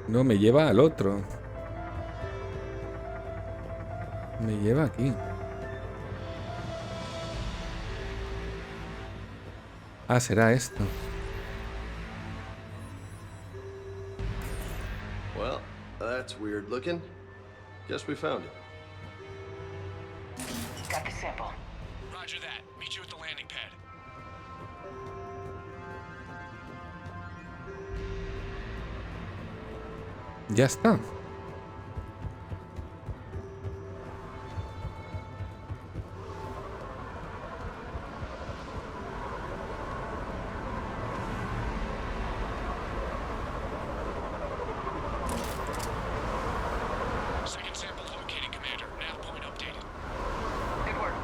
No, me lleva al otro. Me lleva aquí. Ah, será esto. Well, that's weird looking. Guess we found it. Got the sample. Roger that. Meet you at the landing pad. Ya está. Second sample located, Commander. Nav point updated. Good work.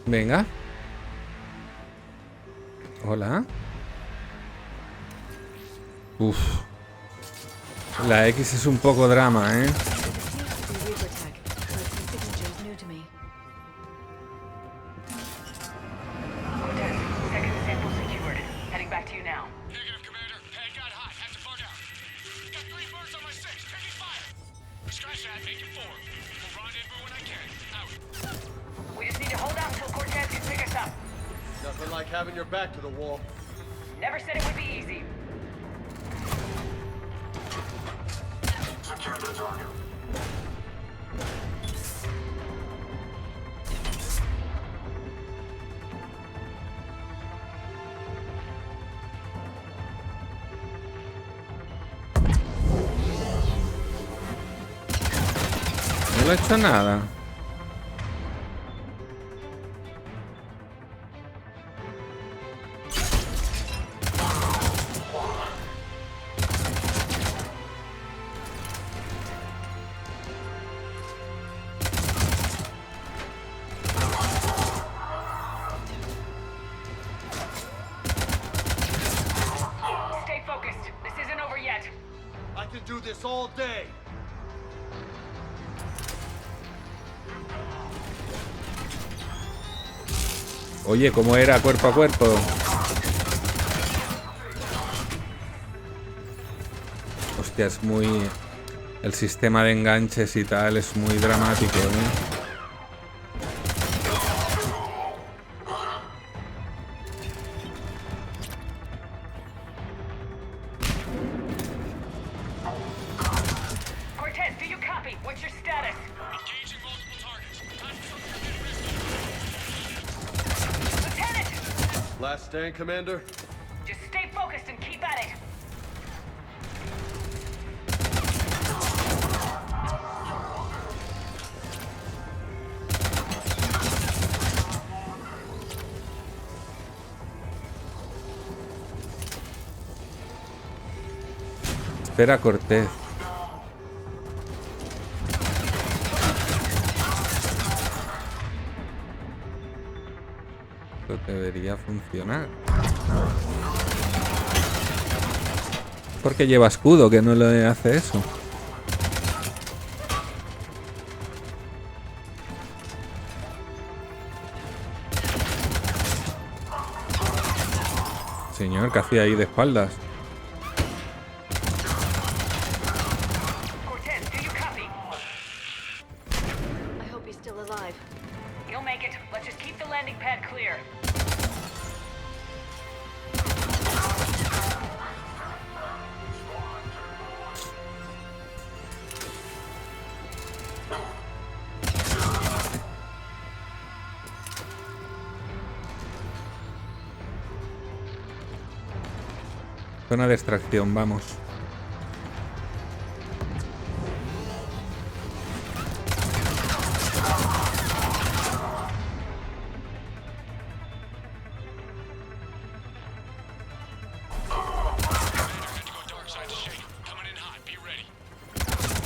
Venga. Hola. Uf. La X es un poco drama, ¿eh? Second sample secured. Heading back to you now. Negative, Commander. Pad got hot. Had to bug out. Got 3 birds on my 6. Taking fire. Scratch that. Make it 4. We'll rendezvous when I can. Out. We just need to hold out until Cortez can pick us up. Nothing like having your back to the wall. Never said it would be easy. Secure the target. No le he hecho nada. Stay focused. This isn't over yet. I can do this all day. Oye, ¿cómo era cuerpo a cuerpo? Hostia, es muy... El sistema de enganches y tal es muy dramático, ¿eh? Cortez, do you copy? What's your status? Engaging multiple targets. Time for some rescue. Lieutenant! Last stand, Commander? Just stay focused and keep at it. Espera, Cortez. Esto debería funcionar. Porque lleva escudo, que no le hace eso. Señor, ¿qué hacía ahí de espaldas? Cortez, do you copy? I hope he's still alive. You'll make it. Let's just keep the landing pad clear. Zona de extracción, vamos.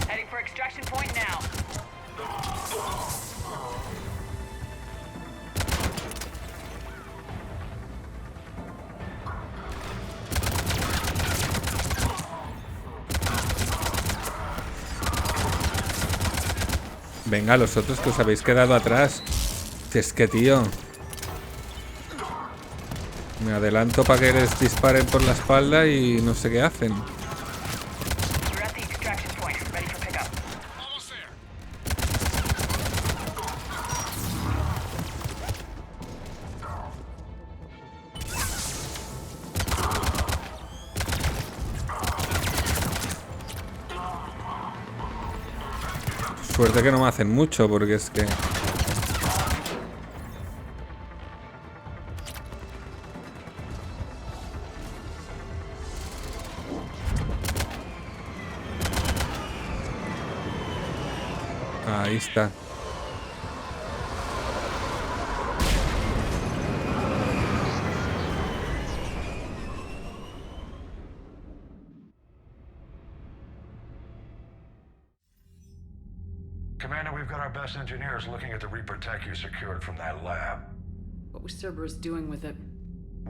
Heading for extraction point now. Venga, los otros que os habéis quedado atrás. Si es que, tío. Me adelanto para que les disparen por la espalda y no sé qué hacen. We're at the extraction point. Ready for pickup. Almost there. Suerte que no me hacen mucho, porque es que... Ahí está. Commander, we've got our best engineers looking at the Reaper tech you secured from that lab. What was Cerberus doing with it?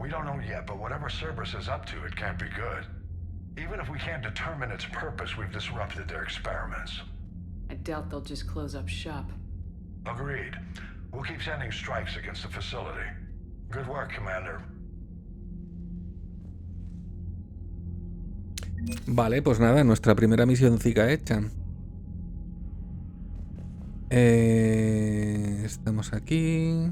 We don't know yet, but whatever Cerberus is up to, it can't be good. Even if we can't determine its purpose, we've disrupted their experiments. I doubt they'll just close up shop. Agreed. We'll keep sending strikes against the facility. Good work, Commander. Vale, pues nada, nuestra primera misioncita hecha. Estamos aquí.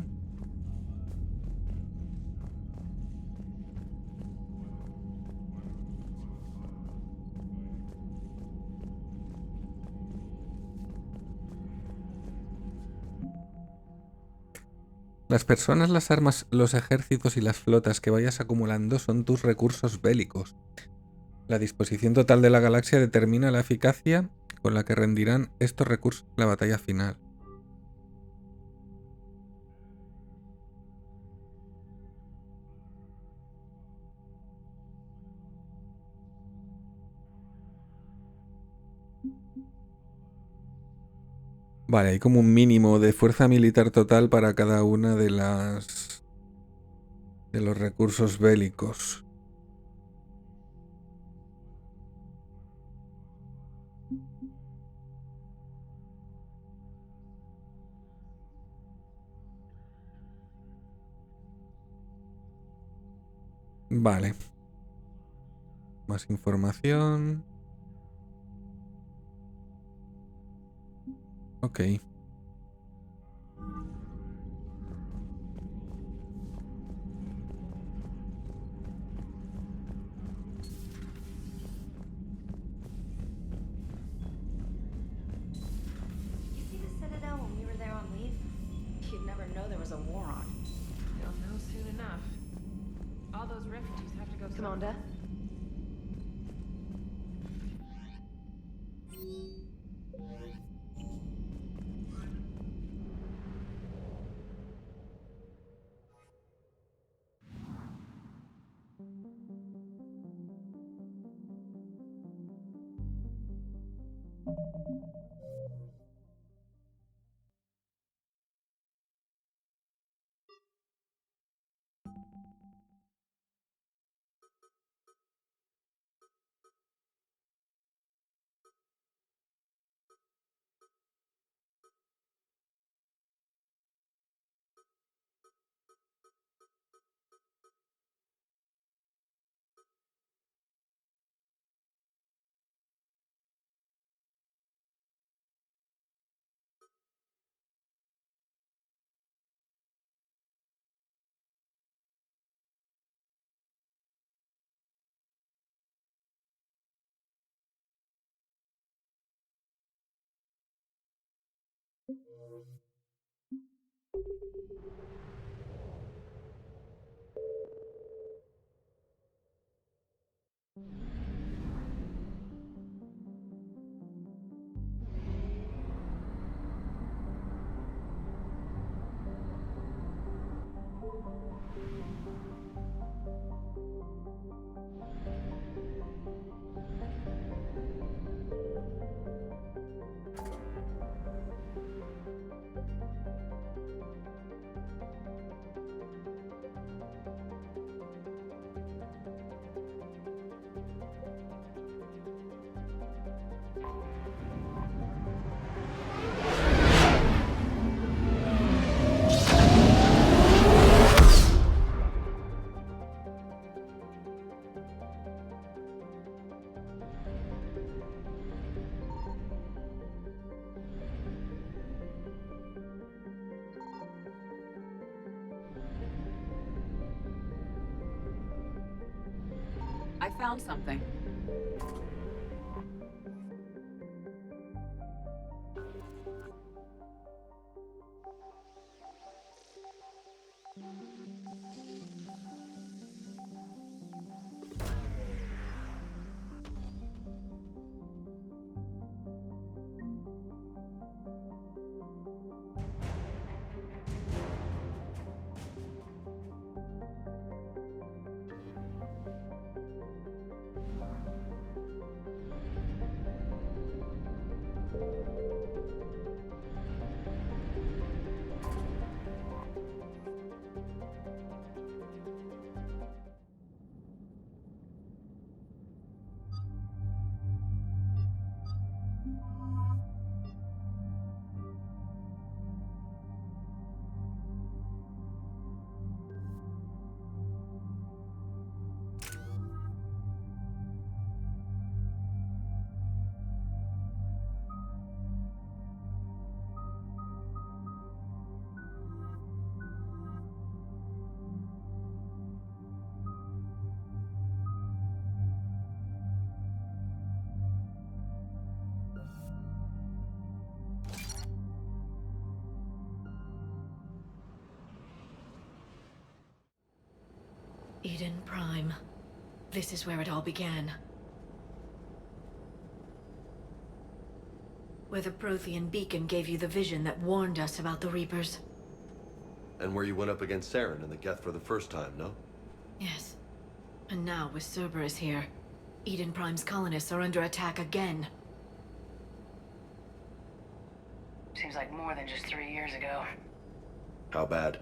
Las personas, las armas, los ejércitos y las flotas que vayas acumulando son tus recursos bélicos. La disposición total de la galaxia determina la eficacia con la que rendirán estos recursos en la batalla final. Vale, hay como un mínimo de fuerza militar total para cada una de los recursos bélicos. Vale. Más información. Ok. You see the Citadel when we were there on leave? You'd never know there was a war on. They'll know soon enough. All those refugees have to go. Commander? I found something. Eden Prime. This is where it all began. Where the Prothean beacon gave you the vision that warned us about the Reapers. And where you went up against Saren and the Geth for the first time, no? Yes. And now, with Cerberus here, Eden Prime's colonists are under attack again. Seems like more than just 3 years ago. How bad?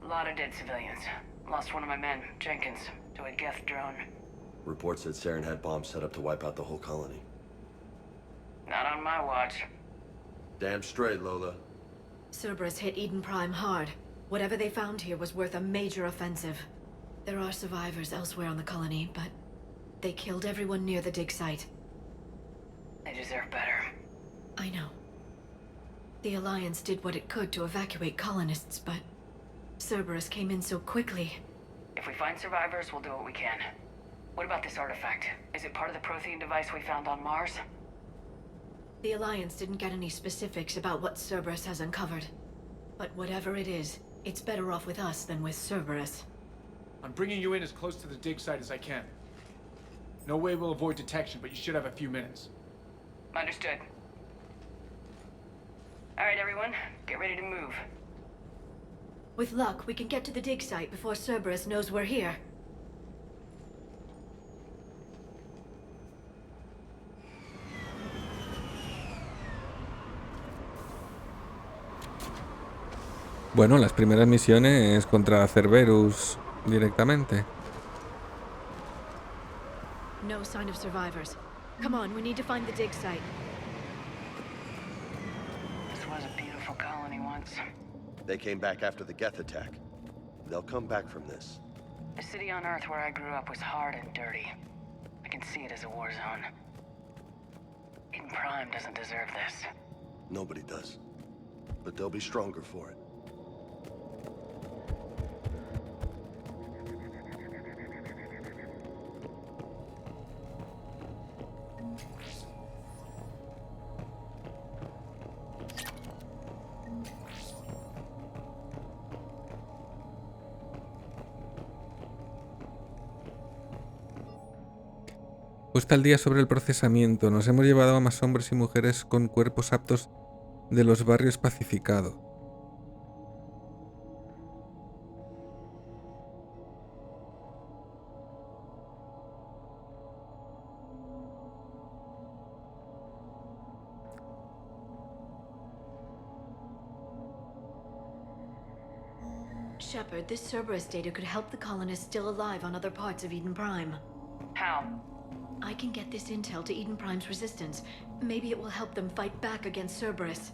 A lot of dead civilians. Lost one of my men, Jenkins, to a Geth drone. Reports said Saren had bombs set up to wipe out the whole colony. Not on my watch. Damn straight, Lola. Cerberus hit Eden Prime hard. Whatever they found here was worth a major offensive. There are survivors elsewhere on the colony, but they killed everyone near the dig site. They deserve better. I know. The Alliance did what it could to evacuate colonists, but Cerberus came in so quickly. If we find survivors, we'll do what we can. What about this artifact? Is it part of the Prothean device we found on Mars? The Alliance didn't get any specifics about what Cerberus has uncovered. But whatever it is, it's better off with us than with Cerberus. I'm bringing you in as close to the dig site as I can. No way we'll avoid detection, but you should have a few minutes. Understood. Alright, everyone. Get ready to move. With luck, we can get to the dig site before Cerberus knows we're here. Bueno, las primeras misiones contra Cerberus directamente. No sign of survivors. Come on, we need to find the dig site. This was a beautiful colony once. They came back after the Geth attack. They'll come back from this. The city on Earth where I grew up was hard and dirty. I can see it as a war zone. Eden Prime doesn't deserve this. Nobody does. But they'll be stronger for it. Puesta al día sobre el procesamiento, nos hemos llevado a más hombres y mujeres con cuerpos aptos de los barrios pacificados. Shepard, this Cerberus data could help the colonists still alive on other parts of Eden Prime. How? I can get this intel to Eden Prime's resistance. Maybe it will help them fight back against Cerberus.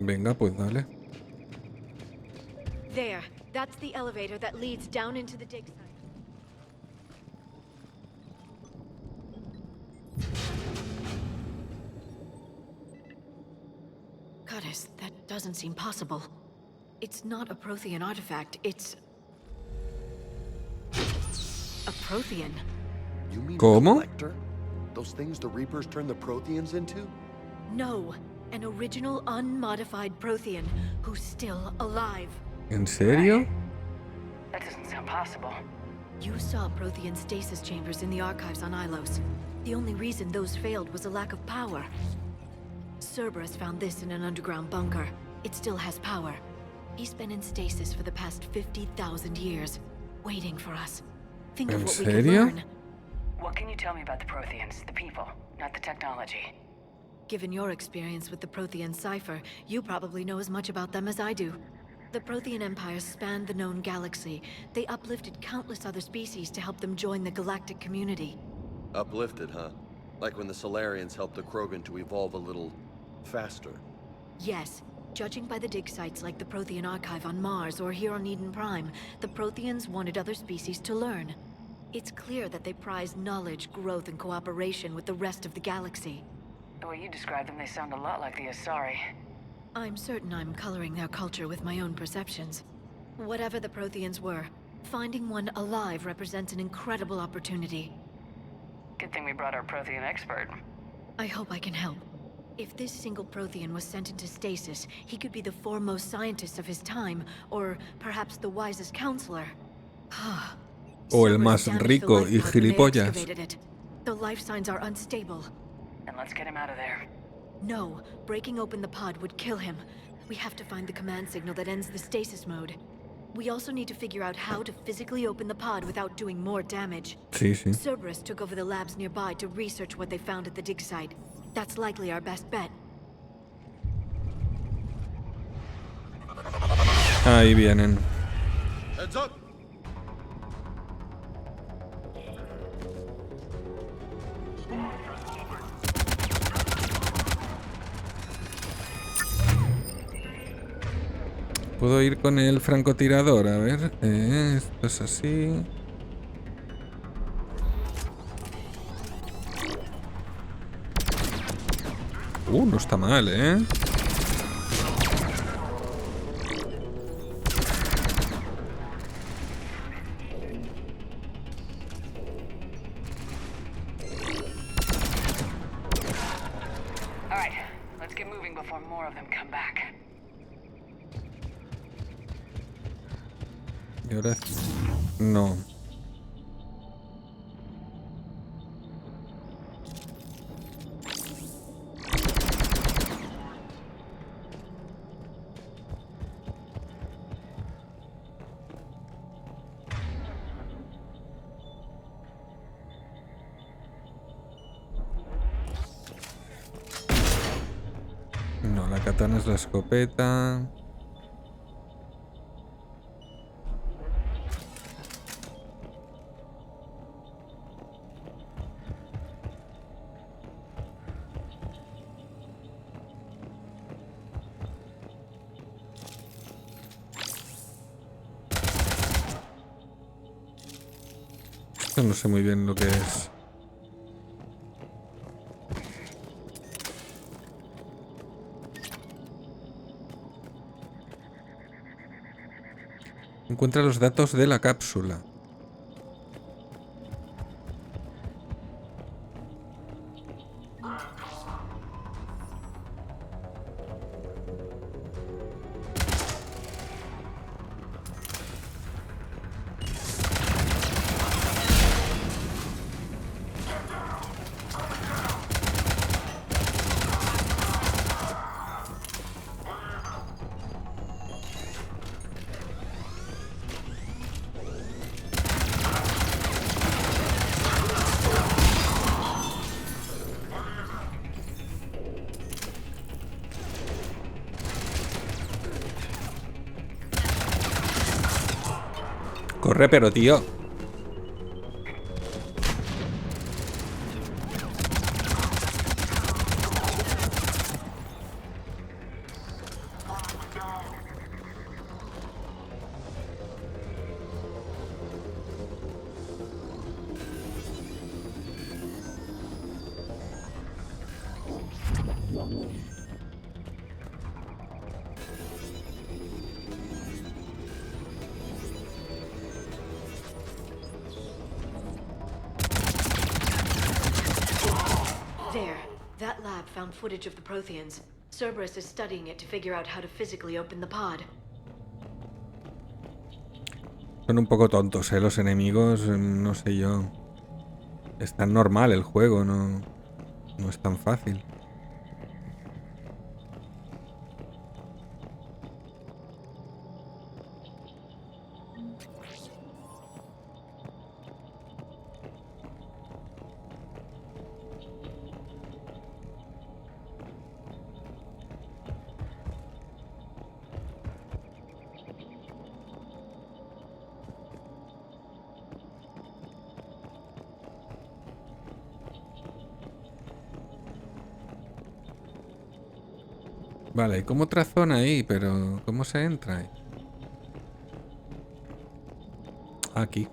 Venga, pues dale. There. That's the elevator that leads down into the dig site. Goddess, that doesn't seem possible. It's not a Prothean artifact, it's... a Prothean. You mean ¿Cómo? a collector? Those things the Reapers turn the Protheans into? No, an original unmodified Prothean who's still alive. ¿En serio? That doesn't sound possible. You saw Prothean stasis chambers in the archives on Ilos. The only reason those failed was a lack of power. Cerberus found this in an underground bunker. It still has power. He's been in stasis for the past 50,000 years, waiting for us. Think of what we can learn. What can you tell me about the Protheans, the people, not the technology? Given your experience with the Prothean cipher, you probably know as much about them as I do. The Prothean Empire spanned the known galaxy. They uplifted countless other species to help them join the galactic community. Uplifted, huh? Like when the Solarians helped the Krogan to evolve a little faster. Yes. Judging by the dig sites like the Prothean Archive on Mars or here on Eden Prime, the Protheans wanted other species to learn. It's clear that they prize knowledge, growth, and cooperation with the rest of the galaxy. The way you describe them, they sound a lot like the Asari. I'm certain I'm coloring their culture with my own perceptions. Whatever the Protheans were, finding one alive represents an incredible opportunity. Good thing we brought our Prothean expert. I hope I can help. If this single Prothean was sent into stasis, he could be the foremost scientist of his time, or perhaps the wisest counselor. O el Cerberus más damaged the rico y lifeboat when they gilipollas. excavated it. The life signs are unstable. Then let's get him out of there. No, breaking open the pod would kill him. We have to find the command signal that ends the stasis mode. We also need to figure out how to physically open the pod without doing more damage. Sí, sí. Cerberus took over the labs nearby to research what they found at the dig site. That's likely our best bet. Ahí vienen. Heads up. Puedo ir con el francotirador, a ver. Esto es así. No está mal, ¿eh? All right, let's get moving before more of them come back. Y ahora... No. No, la katana es la escopeta. Esto no sé muy bien lo que es. Encuentra los datos de la cápsula. Corre, pero tío. There. That lab found footage of the Protheans. Cerberus is studying it to figure out how to physically open the pod. Son un poco tontos, los enemigos, no sé yo. Es tan normal el juego, no es tan fácil. Vale, hay como otra zona ahí, pero ¿cómo se entra ahí? Aquí.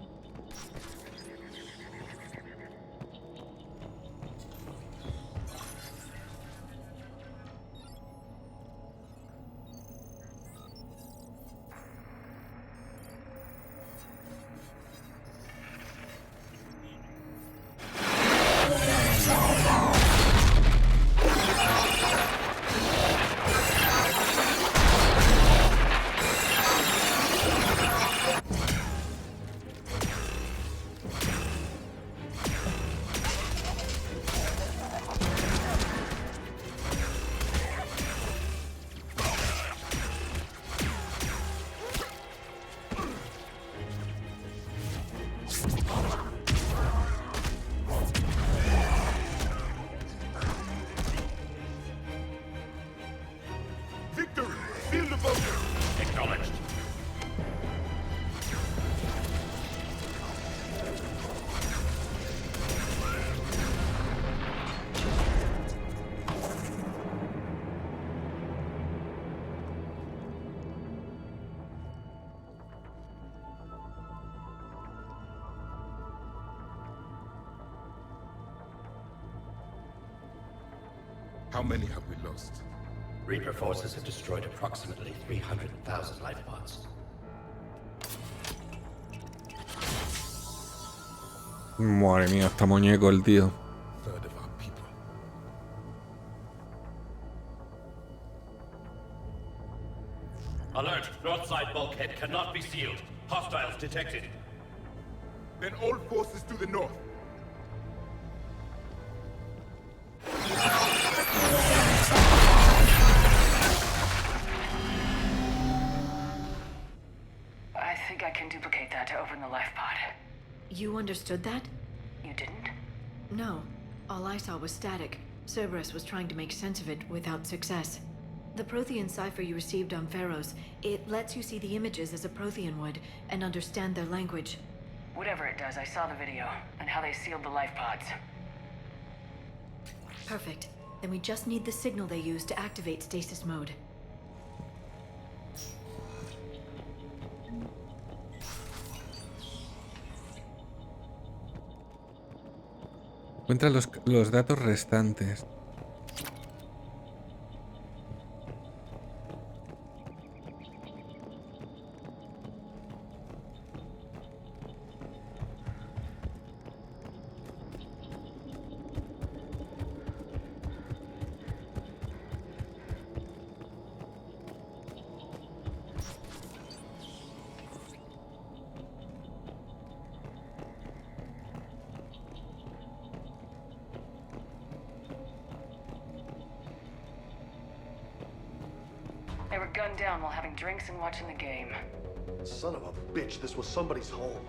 How many have we lost? Reaper forces have destroyed approximately 300,000 life pods. Madre mía, está muñeco el tío. Third of our people. Alert! North side bulkhead cannot be sealed. Hostiles detected. Then all forces to the north. I think I can duplicate that to open the life pod. You understood that? You didn't? No. All I saw was static. Cerberus was trying to make sense of it without success. The Prothean cipher you received on Pharaohs, it lets you see the images as a Prothean would and understand their language. Whatever it does, I saw the video and how they sealed the life pods. Perfect. Then we just need the signal they use to activate stasis mode. Encuentra los datos restantes. They were gunned down while having drinks and watching the game. Son of a bitch, this was somebody's home.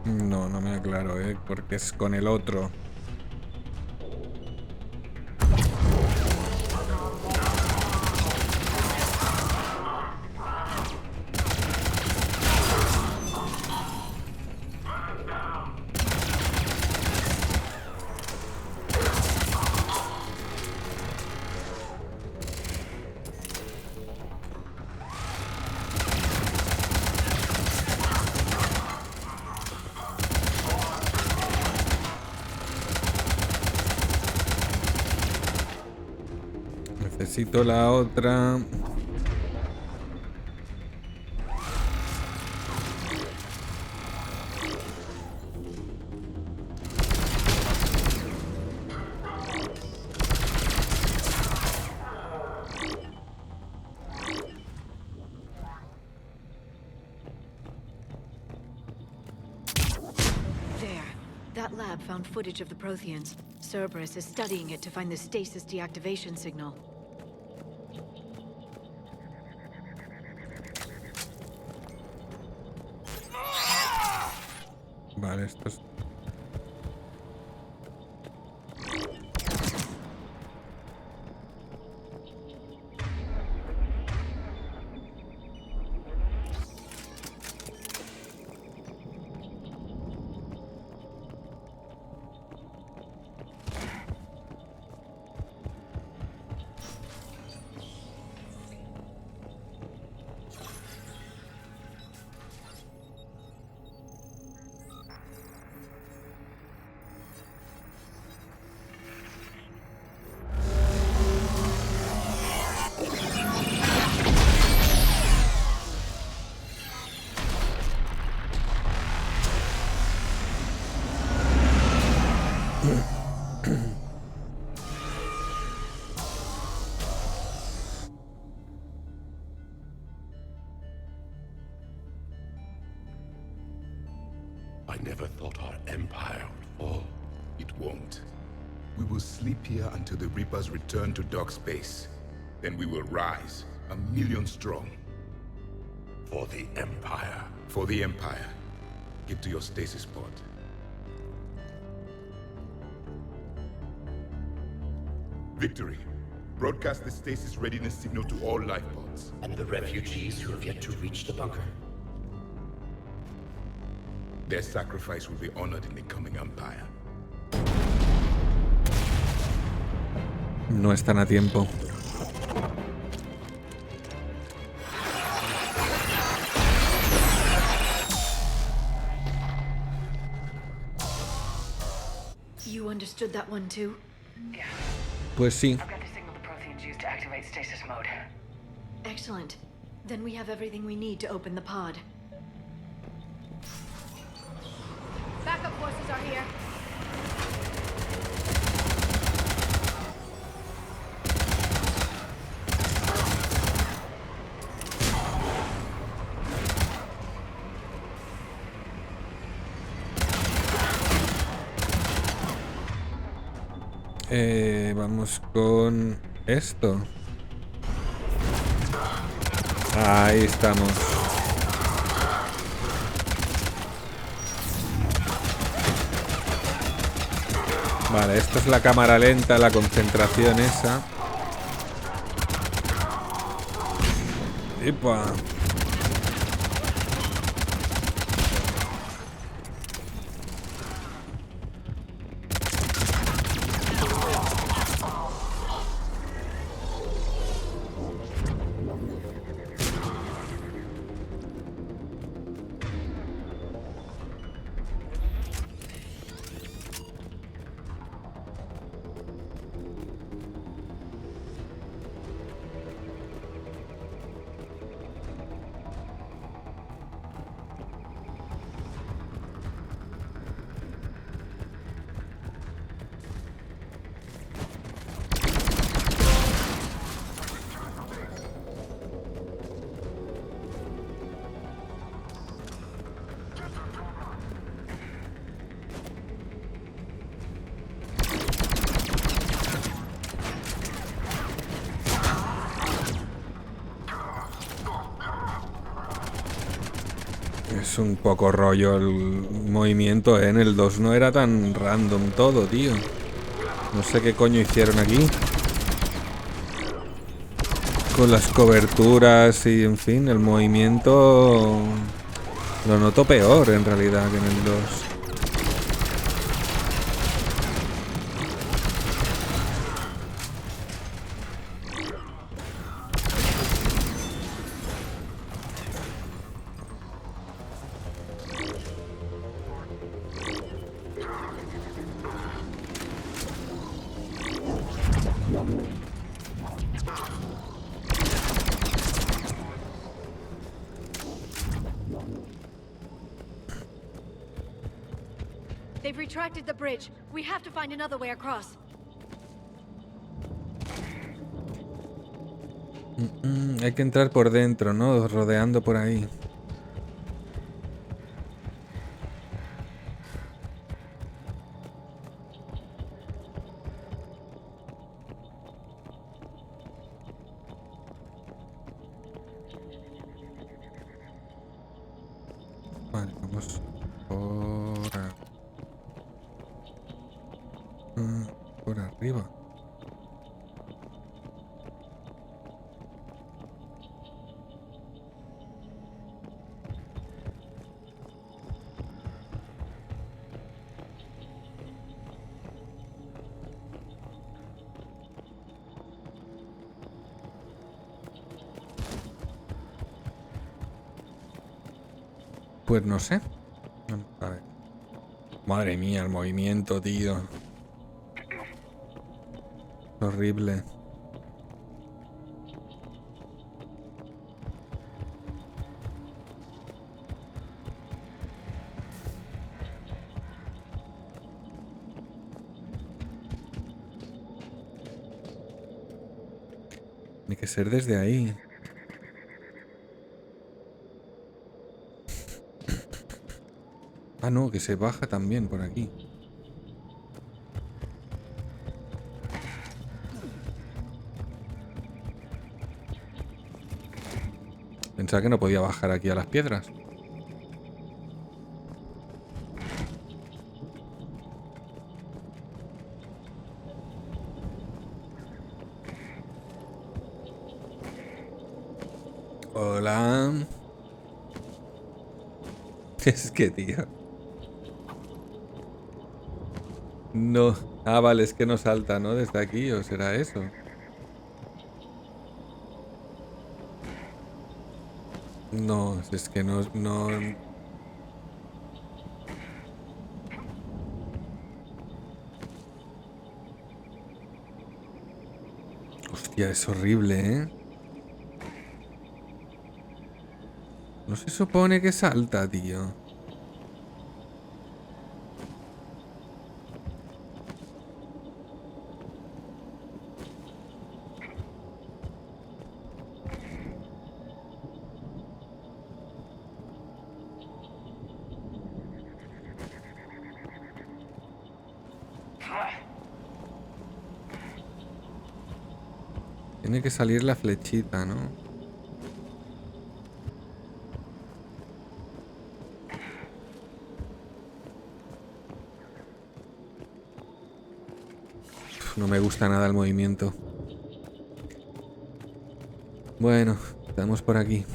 No, no me aclaro, porque es con el otro. Necesito la otra. There. That lab found footage of the Protheans. Cerberus is studying it to find the stasis deactivation signal. Vale, esto es... I never thought our empire would fall. It won't. We will sleep here until the Reapers return to dark space. Then we will rise, 1,000,000 strong. For the Empire. For the Empire. Get to your stasis pod. Victory. Broadcast the stasis readiness signal to all life pods. And the refugees who have yet to reach the bunker. Their sacrifice will be honored in the coming Empire. No están a tiempo. understood that one too? Pues sí. I've got the signal the Protheans used to activate stasis mode. Excellent. Then we have everything we need to open the pod. Backup forces are here. Vamos con esto. Ahí estamos. Vale, esto es la cámara lenta, la concentración esa. ¡Epa! Es un poco rollo el movimiento, ¿eh? En el 2 no era tan random todo, tío. No sé qué coño hicieron aquí. Con las coberturas y, en fin, el movimiento lo noto peor en realidad que en el 2. They've retracted the bridge. We have to find another way across. Hay que entrar por dentro, ¿no? Rodeando por ahí. Vale, vamos por arriba. Pues no sé. A ver. Madre mía, el movimiento, tío. Horrible. Tiene que ser desde ahí. Ah, no, que se baja también por aquí. Pensaba que no podía bajar aquí a las piedras. Hola. Es que, tío. No. Ah, vale, es que no salta, ¿no? Desde aquí, ¿o será eso? No, es que no... Hostia, es horrible, ¿eh? No se supone que salta, tío. Tiene que salir la flechita, ¿no? No me gusta nada el movimiento. Bueno, estamos por aquí.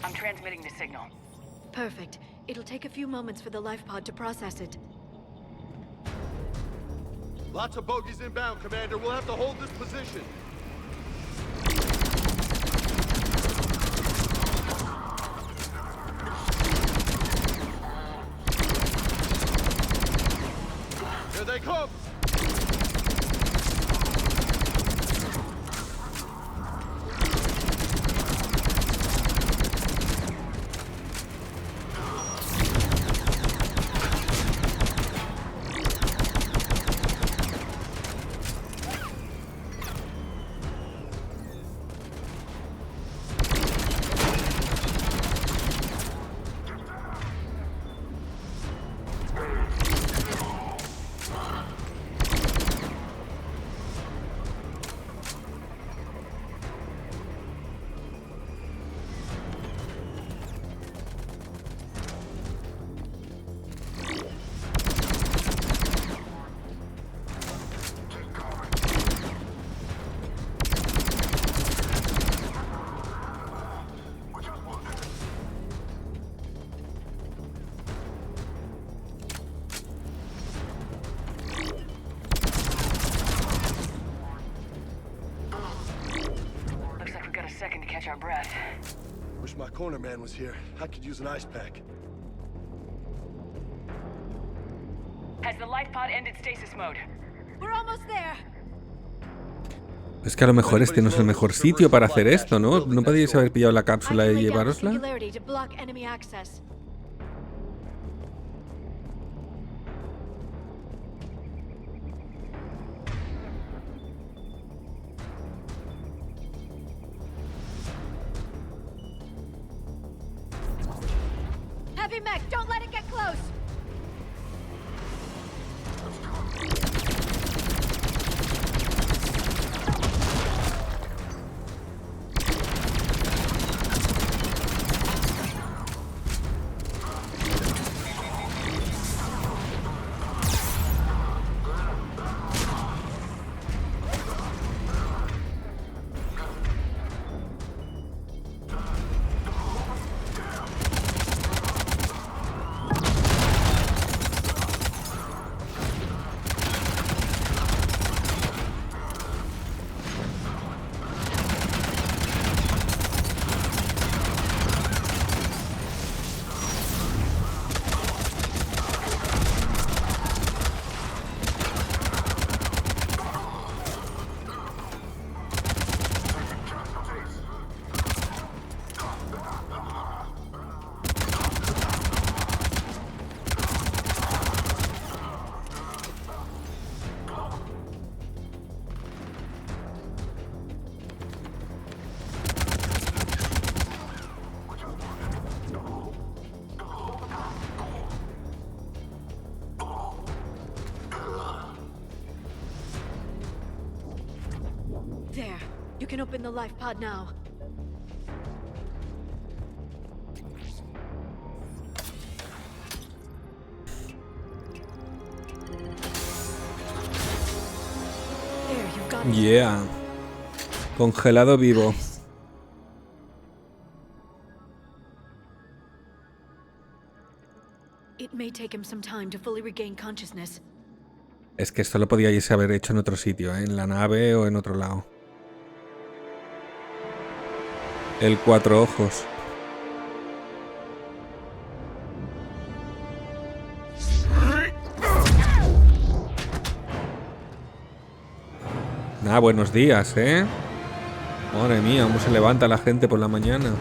I'm transmitting the signal. Perfect. It'll take a few moments for the life pod to process it. Lots of bogies inbound, Commander. We'll have to hold this position. Here they come! Looks like we've got a second to catch our breath. Wish my corner man was here. I could use an ice pack. Has the life pod ended stasis mode? We're almost there. Es que a lo mejor este no es el mejor sitio para hacer esto, ¿no? ¿No podíais haber pillado la cápsula y llevárosla? Singularity to block enemy access. Heavy mech, don't let it get close. There. You can open the life pod now. There, you've got it. Yeah. Congelado vivo. It may take him some time to fully regain consciousness. Es que esto lo podíais haber hecho en otro sitio, ¿eh? En la nave o en otro lado. El Cuatro Ojos. Ah, buenos días, ¿eh? Madre mía, cómo se levanta la gente por la mañana.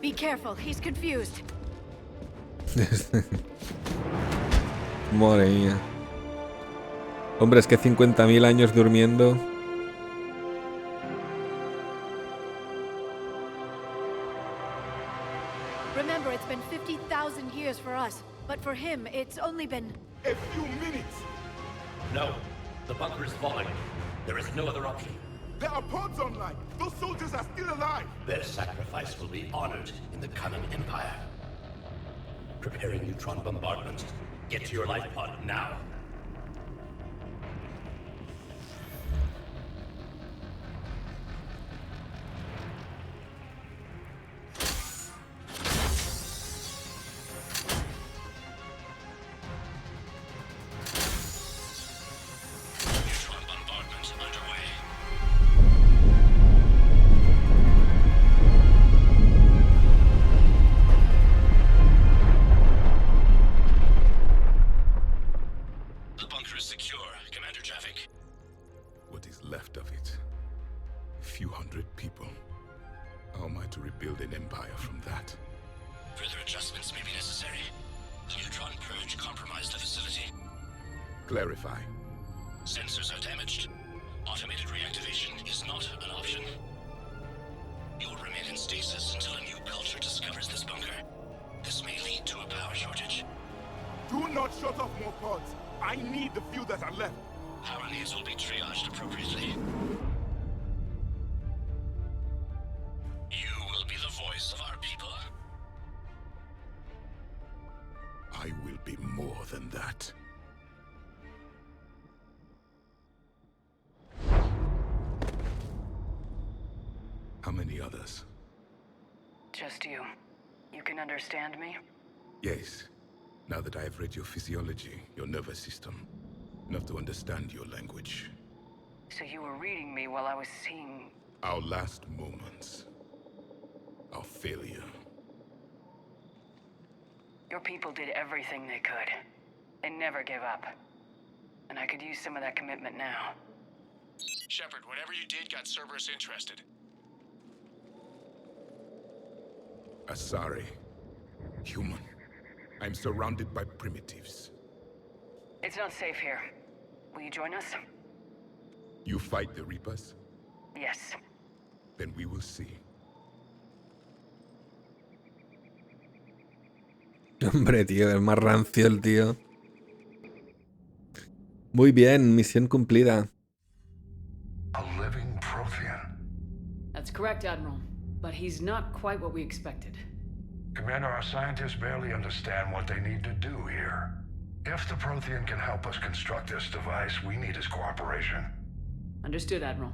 Be careful, he's confused. Madre mía. Hombre, es que 50.000 años durmiendo. Remember, it's been 50,000 years for us, but for him, it's only been... A few minutes! No. The bunker is falling. There is no other option. There are pods online! Those soldiers are still alive! Their sacrifice will be honored in the coming Empire. Preparing neutron bombardment. Get to your life pod now. Clarify. Sensors are damaged. Automated reactivation is not an option. You will remain in stasis until a new culture discovers this bunker. This may lead to a power shortage. Do not shut off more pods. I need the few that are left. Power needs will be triaged appropriately. You will be the voice of our people. I will be more than that. How many others? Just you. You can understand me? Yes. Now that I have read your physiology, your nervous system, enough to understand your language. So you were reading me while I was seeing... Our last moments. Our failure. Your people did everything they could. They never gave up. And I could use some of that commitment now. Shepard, whatever you did got Cerberus interested. Asari. Human. I'm surrounded by primitives. It's not safe here. Will you join us? You fight the Reapers? Yes. Then we will see. Hombre, tío, es más rancio el tío. Muy bien, misión cumplida. A living Prothean. That's correct, Admiral. But he's not quite what we expected. Commander, our scientists barely understand what they need to do here. If the Prothean can help us construct this device, we need his cooperation. Understood, Admiral.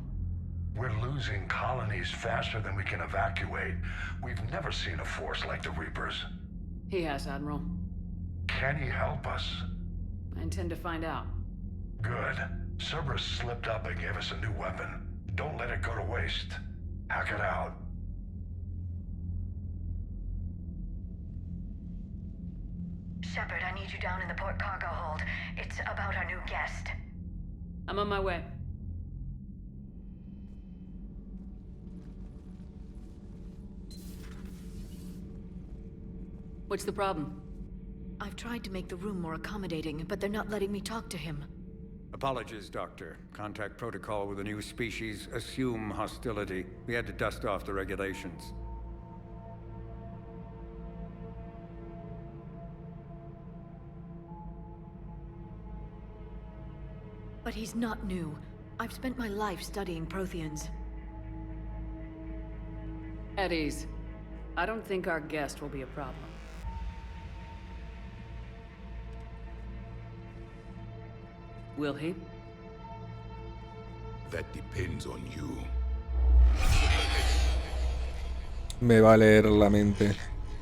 We're losing colonies faster than we can evacuate. We've never seen a force like the Reapers. He has, Admiral. Can he help us? I intend to find out. Good. Cerberus slipped up and gave us a new weapon. Don't let it go to waste. Hack it out. Shepard, I need you down in the port cargo hold. It's about our new guest. I'm on my way. What's the problem? I've tried to make the room more accommodating, but they're not letting me talk to him. Apologies, Doctor. Contact protocol with a new species. Assume hostility. We had to dust off the regulations. But he's not new. I've spent my life studying Protheans. At ease. I don't think our guest will be a problem. Will he? That depends on you. me va a leer la mente.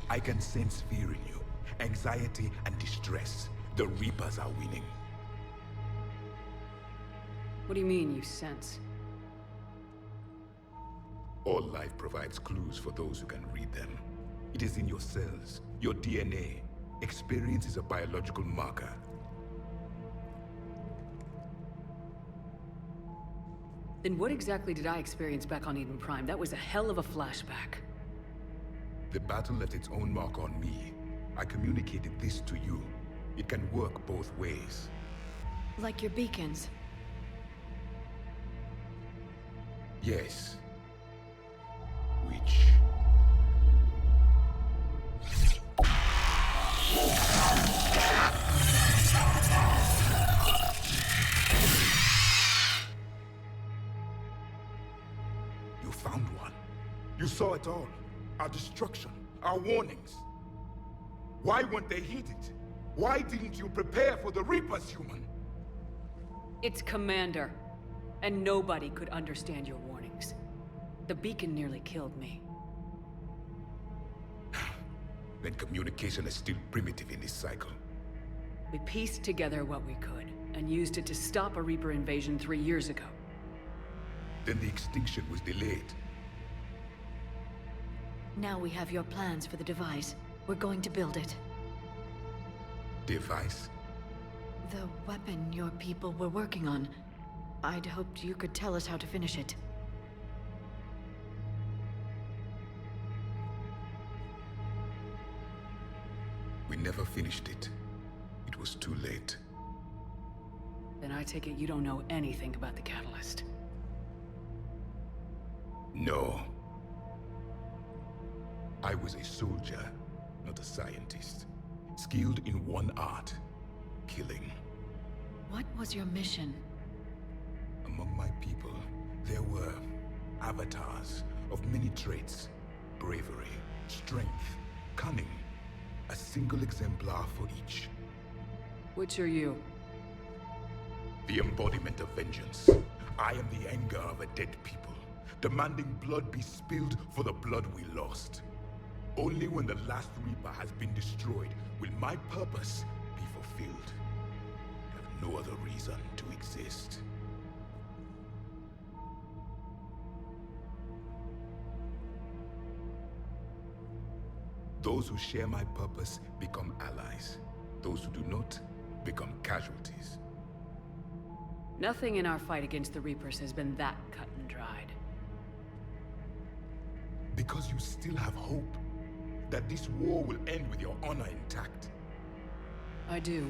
I can sense fear in you, anxiety and distress. The Reapers are winning. What do you mean, you sense? All life provides clues for those who can read them. It is in your cells, your DNA. Experience is a biological marker. Then what exactly did I experience back on Eden Prime? That was a hell of a flashback. The battle left its own mark on me. I communicated this to you. It can work both ways. Like your beacons. Yes. Which... You found one. You saw it all. Our destruction, our warnings. Why weren't they heeded? Why didn't you prepare for the Reapers, human? It's Commander. And nobody could understand your warnings. The beacon nearly killed me. Then communication is still primitive in this cycle. We pieced together what we could, and used it to stop a Reaper invasion 3 years ago. Then the extinction was delayed. Now we have your plans for the device. We're going to build it. Device? The weapon your people were working on. I'd hoped you could tell us how to finish it. We never finished it. It was too late. Then I take it you don't know anything about the catalyst. No. I was a soldier, not a scientist. Skilled in one art, killing. What was your mission? Among my people, there were avatars of many traits. Bravery, strength, cunning. A single exemplar for each. Which are you? The embodiment of vengeance. I am the anger of a dead people, demanding blood be spilled for the blood we lost. Only when the last Reaper has been destroyed will my purpose be fulfilled. I have no other reason to exist. Those who share my purpose become allies. Those who do not become casualties. Nothing in our fight against the Reapers has been that cut and dried. Because you still have hope that this war will end with your honor intact. I do.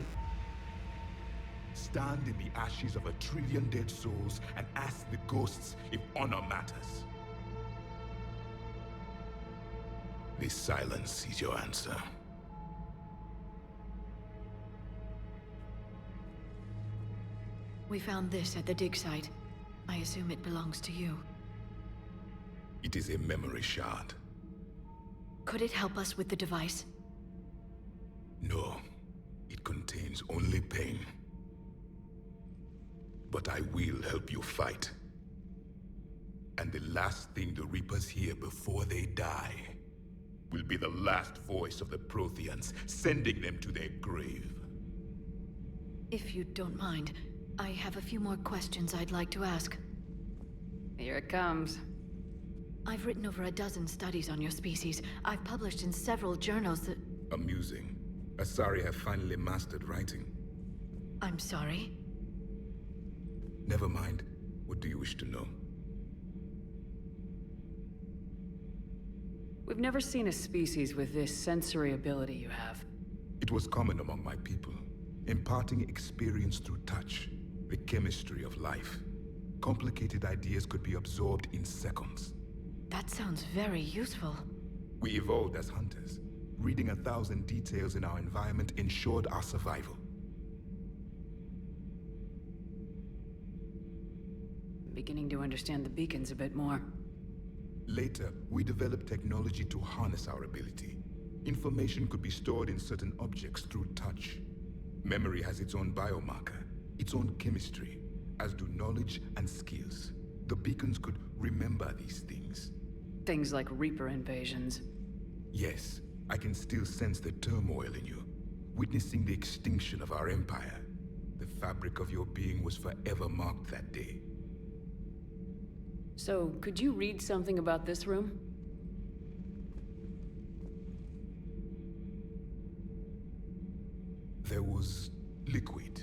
Stand in the ashes of 1 trillion dead souls and ask the ghosts if honor matters. This silence is your answer. We found this at the dig site. I assume it belongs to you. It is a memory shard. Could it help us with the device? No, it contains only pain. But I will help you fight. And the last thing the Reapers hear before they die will be the last voice of the Protheans, sending them to their grave. If you don't mind, I have a few more questions I'd like to ask. Here it comes. I've written over a dozen studies on your species. I've published in several journals that... Amusing. Asari have finally mastered writing. I'm sorry? Never mind. What do you wish to know? We've never seen a species with this sensory ability you have. It was common among my people, imparting experience through touch, the chemistry of life. Complicated ideas could be absorbed in seconds. That sounds very useful. We evolved as hunters. Reading 1,000 details in our environment ensured our survival. I'm beginning to understand the beacons a bit more. Later, we developed technology to harness our ability. Information could be stored in certain objects through touch. Memory has its own biomarker, its own chemistry, as do knowledge and skills. The beacons could remember these things. Things like Reaper invasions. Yes, I can still sense the turmoil in you. Witnessing the extinction of our empire. The fabric of your being was forever marked that day. So, could you read something about this room? There was liquid,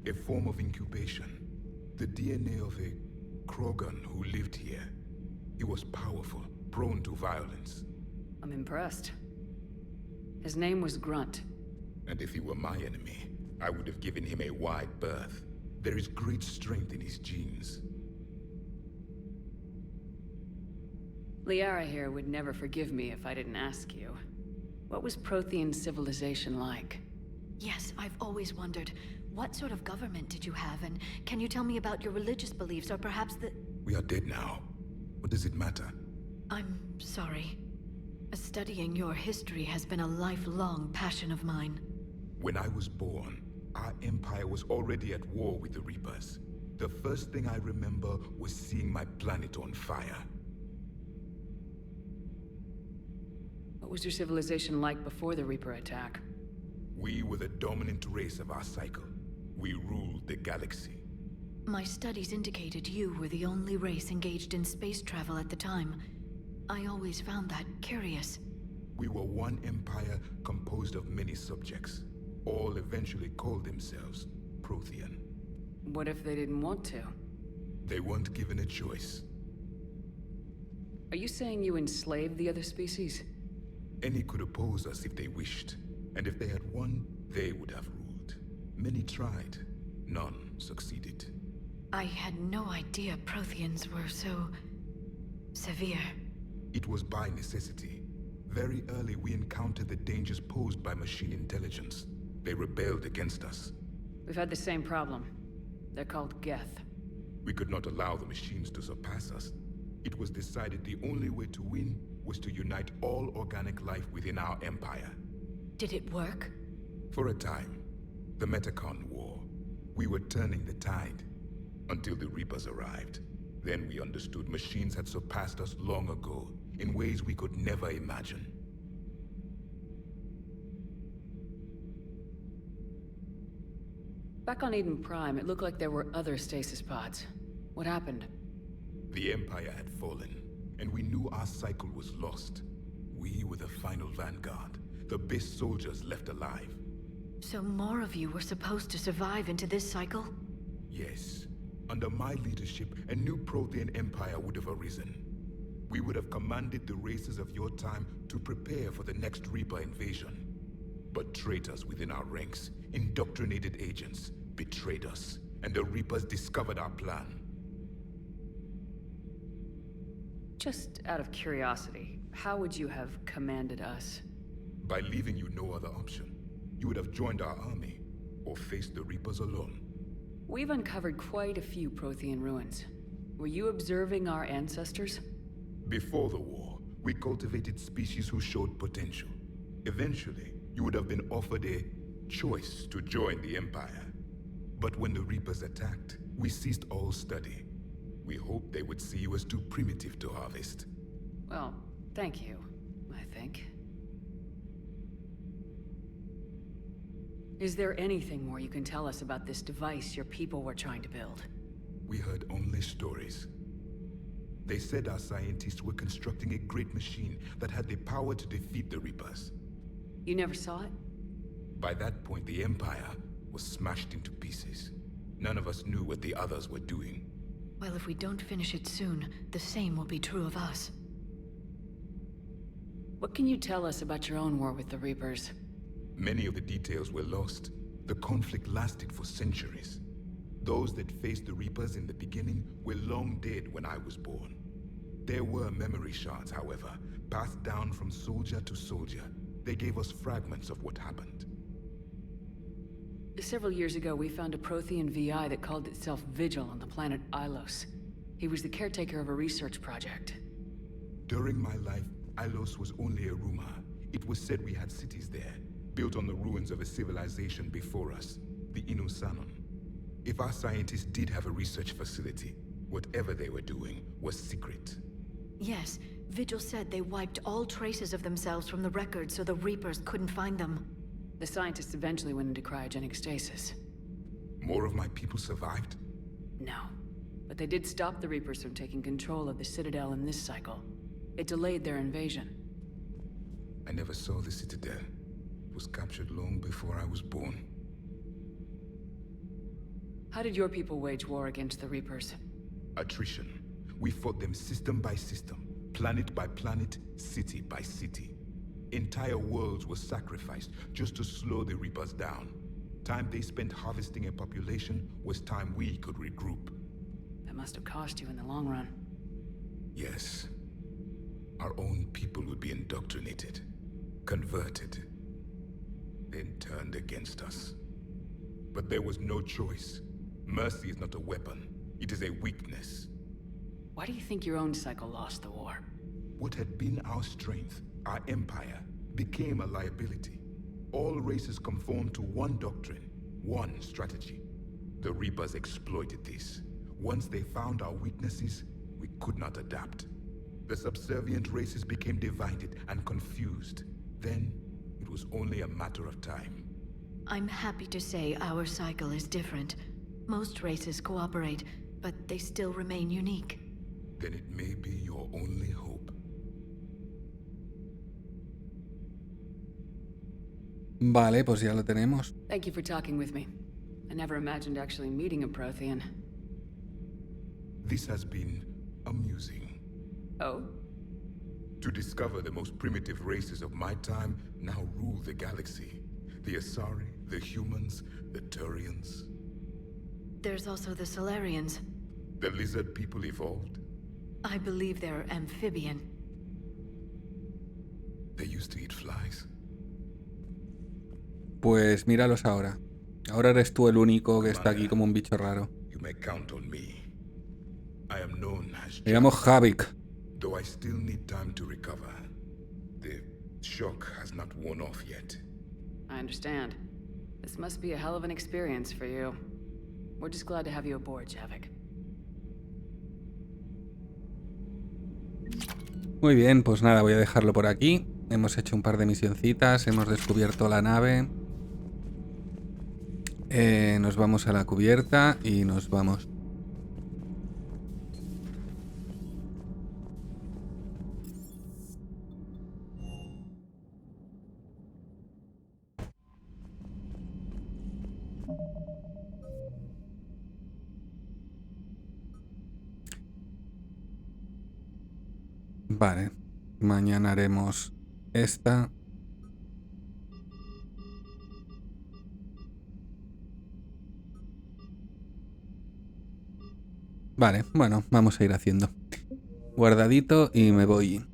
a form of incubation. The DNA of a Krogan who lived here. He was powerful, prone to violence. I'm impressed. His name was Grunt. And if he were my enemy, I would have given him a wide berth. There is great strength in his genes. Liara here would never forgive me if I didn't ask you. What was Prothean civilization like? Yes, I've always wondered, what sort of government did you have, and can you tell me about your religious beliefs, or perhaps the... We are dead now. What does it matter? I'm sorry. Studying your history has been a lifelong passion of mine. When I was born, our empire was already at war with the Reapers. The first thing I remember was seeing my planet on fire. What was your civilization like before the Reaper attack? We were the dominant race of our cycle. We ruled the galaxy. My studies indicated you were the only race engaged in space travel at the time. I always found that curious. We were one empire composed of many subjects. All eventually called themselves Prothean. What if they didn't want to? They weren't given a choice. Are you saying you enslaved the other species? Any could oppose us if they wished. And if they had won, they would have ruled. Many tried. None succeeded. I had no idea Protheans were so... severe. It was by necessity. Very early we encountered the dangers posed by machine intelligence. They rebelled against us. We've had the same problem. They're called Geth. We could not allow the machines to surpass us. It was decided the only way to win was to unite all organic life within our empire. Did it work? For a time. The Metacon War. We were turning the tide. Until the Reapers arrived. Then we understood machines had surpassed us long ago, in ways we could never imagine. Back on Eden Prime, it looked like there were other stasis pods. What happened? The Empire had fallen, and we knew our cycle was lost. We were the final vanguard, the best soldiers left alive. So more of you were supposed to survive into this cycle? Yes. Under my leadership, a new Prothean empire would have arisen. We would have commanded the races of your time to prepare for the next Reaper invasion. But traitors within our ranks, indoctrinated agents, betrayed us, and the Reapers discovered our plan. Just out of curiosity, how would you have commanded us? By leaving you no other option. You would have joined our army, or faced the Reapers alone. We've uncovered quite a few Prothean ruins. Were you observing our ancestors? Before the war, we cultivated species who showed potential. Eventually, you would have been offered a choice to join the Empire. But when the Reapers attacked, we ceased all study. We hoped they would see you as too primitive to harvest. Well, thank you, I think. Is there anything more you can tell us about this device your people were trying to build? We heard only stories. They said our scientists were constructing a great machine that had the power to defeat the Reapers. You never saw it? By that point, the Empire was smashed into pieces. None of us knew what the others were doing. Well, if we don't finish it soon, the same will be true of us. What can you tell us about your own war with the Reapers? Many of the details were lost. The conflict lasted for centuries. Those that faced the Reapers in the beginning were long dead when I was born. There were memory shards, however, passed down from soldier to soldier. They gave us fragments of what happened. Several years ago, we found a Prothean VI that called itself Vigil on the planet Ilos. He was the caretaker of a research project. During my life, Ilos was only a rumor. It was said we had cities there, built on the ruins of a civilization before us, the Inusanon. If our scientists did have a research facility, whatever they were doing was secret. Yes, Vigil said they wiped all traces of themselves from the records so the Reapers couldn't find them. The scientists eventually went into cryogenic stasis. More of my people survived? No. But they did stop the Reapers from taking control of the Citadel in this cycle. It delayed their invasion. I never saw the Citadel. It was captured long before I was born. How did your people wage war against the Reapers? Attrition. We fought them system by system, planet by planet, city by city. Entire worlds were sacrificed just to slow the Reapers down. Time they spent harvesting a population was time we could regroup. That must have cost you in the long run. Yes. Our own people would be indoctrinated, converted, then turned against us. But there was no choice. Mercy is not a weapon. It is a weakness. Why do you think your own cycle lost the war? What had been our strength, our empire, became a liability. All races conformed to one doctrine, one strategy. The Reapers exploited this. Once they found our weaknesses, we could not adapt. The subservient races became divided and confused. Then, it was only a matter of time. I'm happy to say our cycle is different. Most races cooperate, but they still remain unique. Then it may be your only hope. Vale, pues ya lo tenemos. Thank you for talking with me. I never imagined actually meeting a Prothean. This has been amusing. Oh? To discover the most primitive races of my time now rule the galaxy. The Asari, the humans, the Turians. There's also the Solarians. The lizard people evolved. I believe they're amphibian. They used to eat flies. Pues míralos ahora. Ahora eres tú el único que está aquí como un bicho raro. You may count on me. I am known as Me llamo Havik. Though I still need time to recover. The shock has not worn off yet. I understand. This must be a hell of an experience for you. We're just glad to have you aboard, Javik. Muy bien, pues nada, voy a dejarlo por aquí. Hemos hecho un par de misioncitas, hemos descubierto la nave. Nos vamos a la cubierta y nos vamos. Vale, mañana haremos esta. Vale, bueno, vamos a ir haciendo. Guardadito y me voy.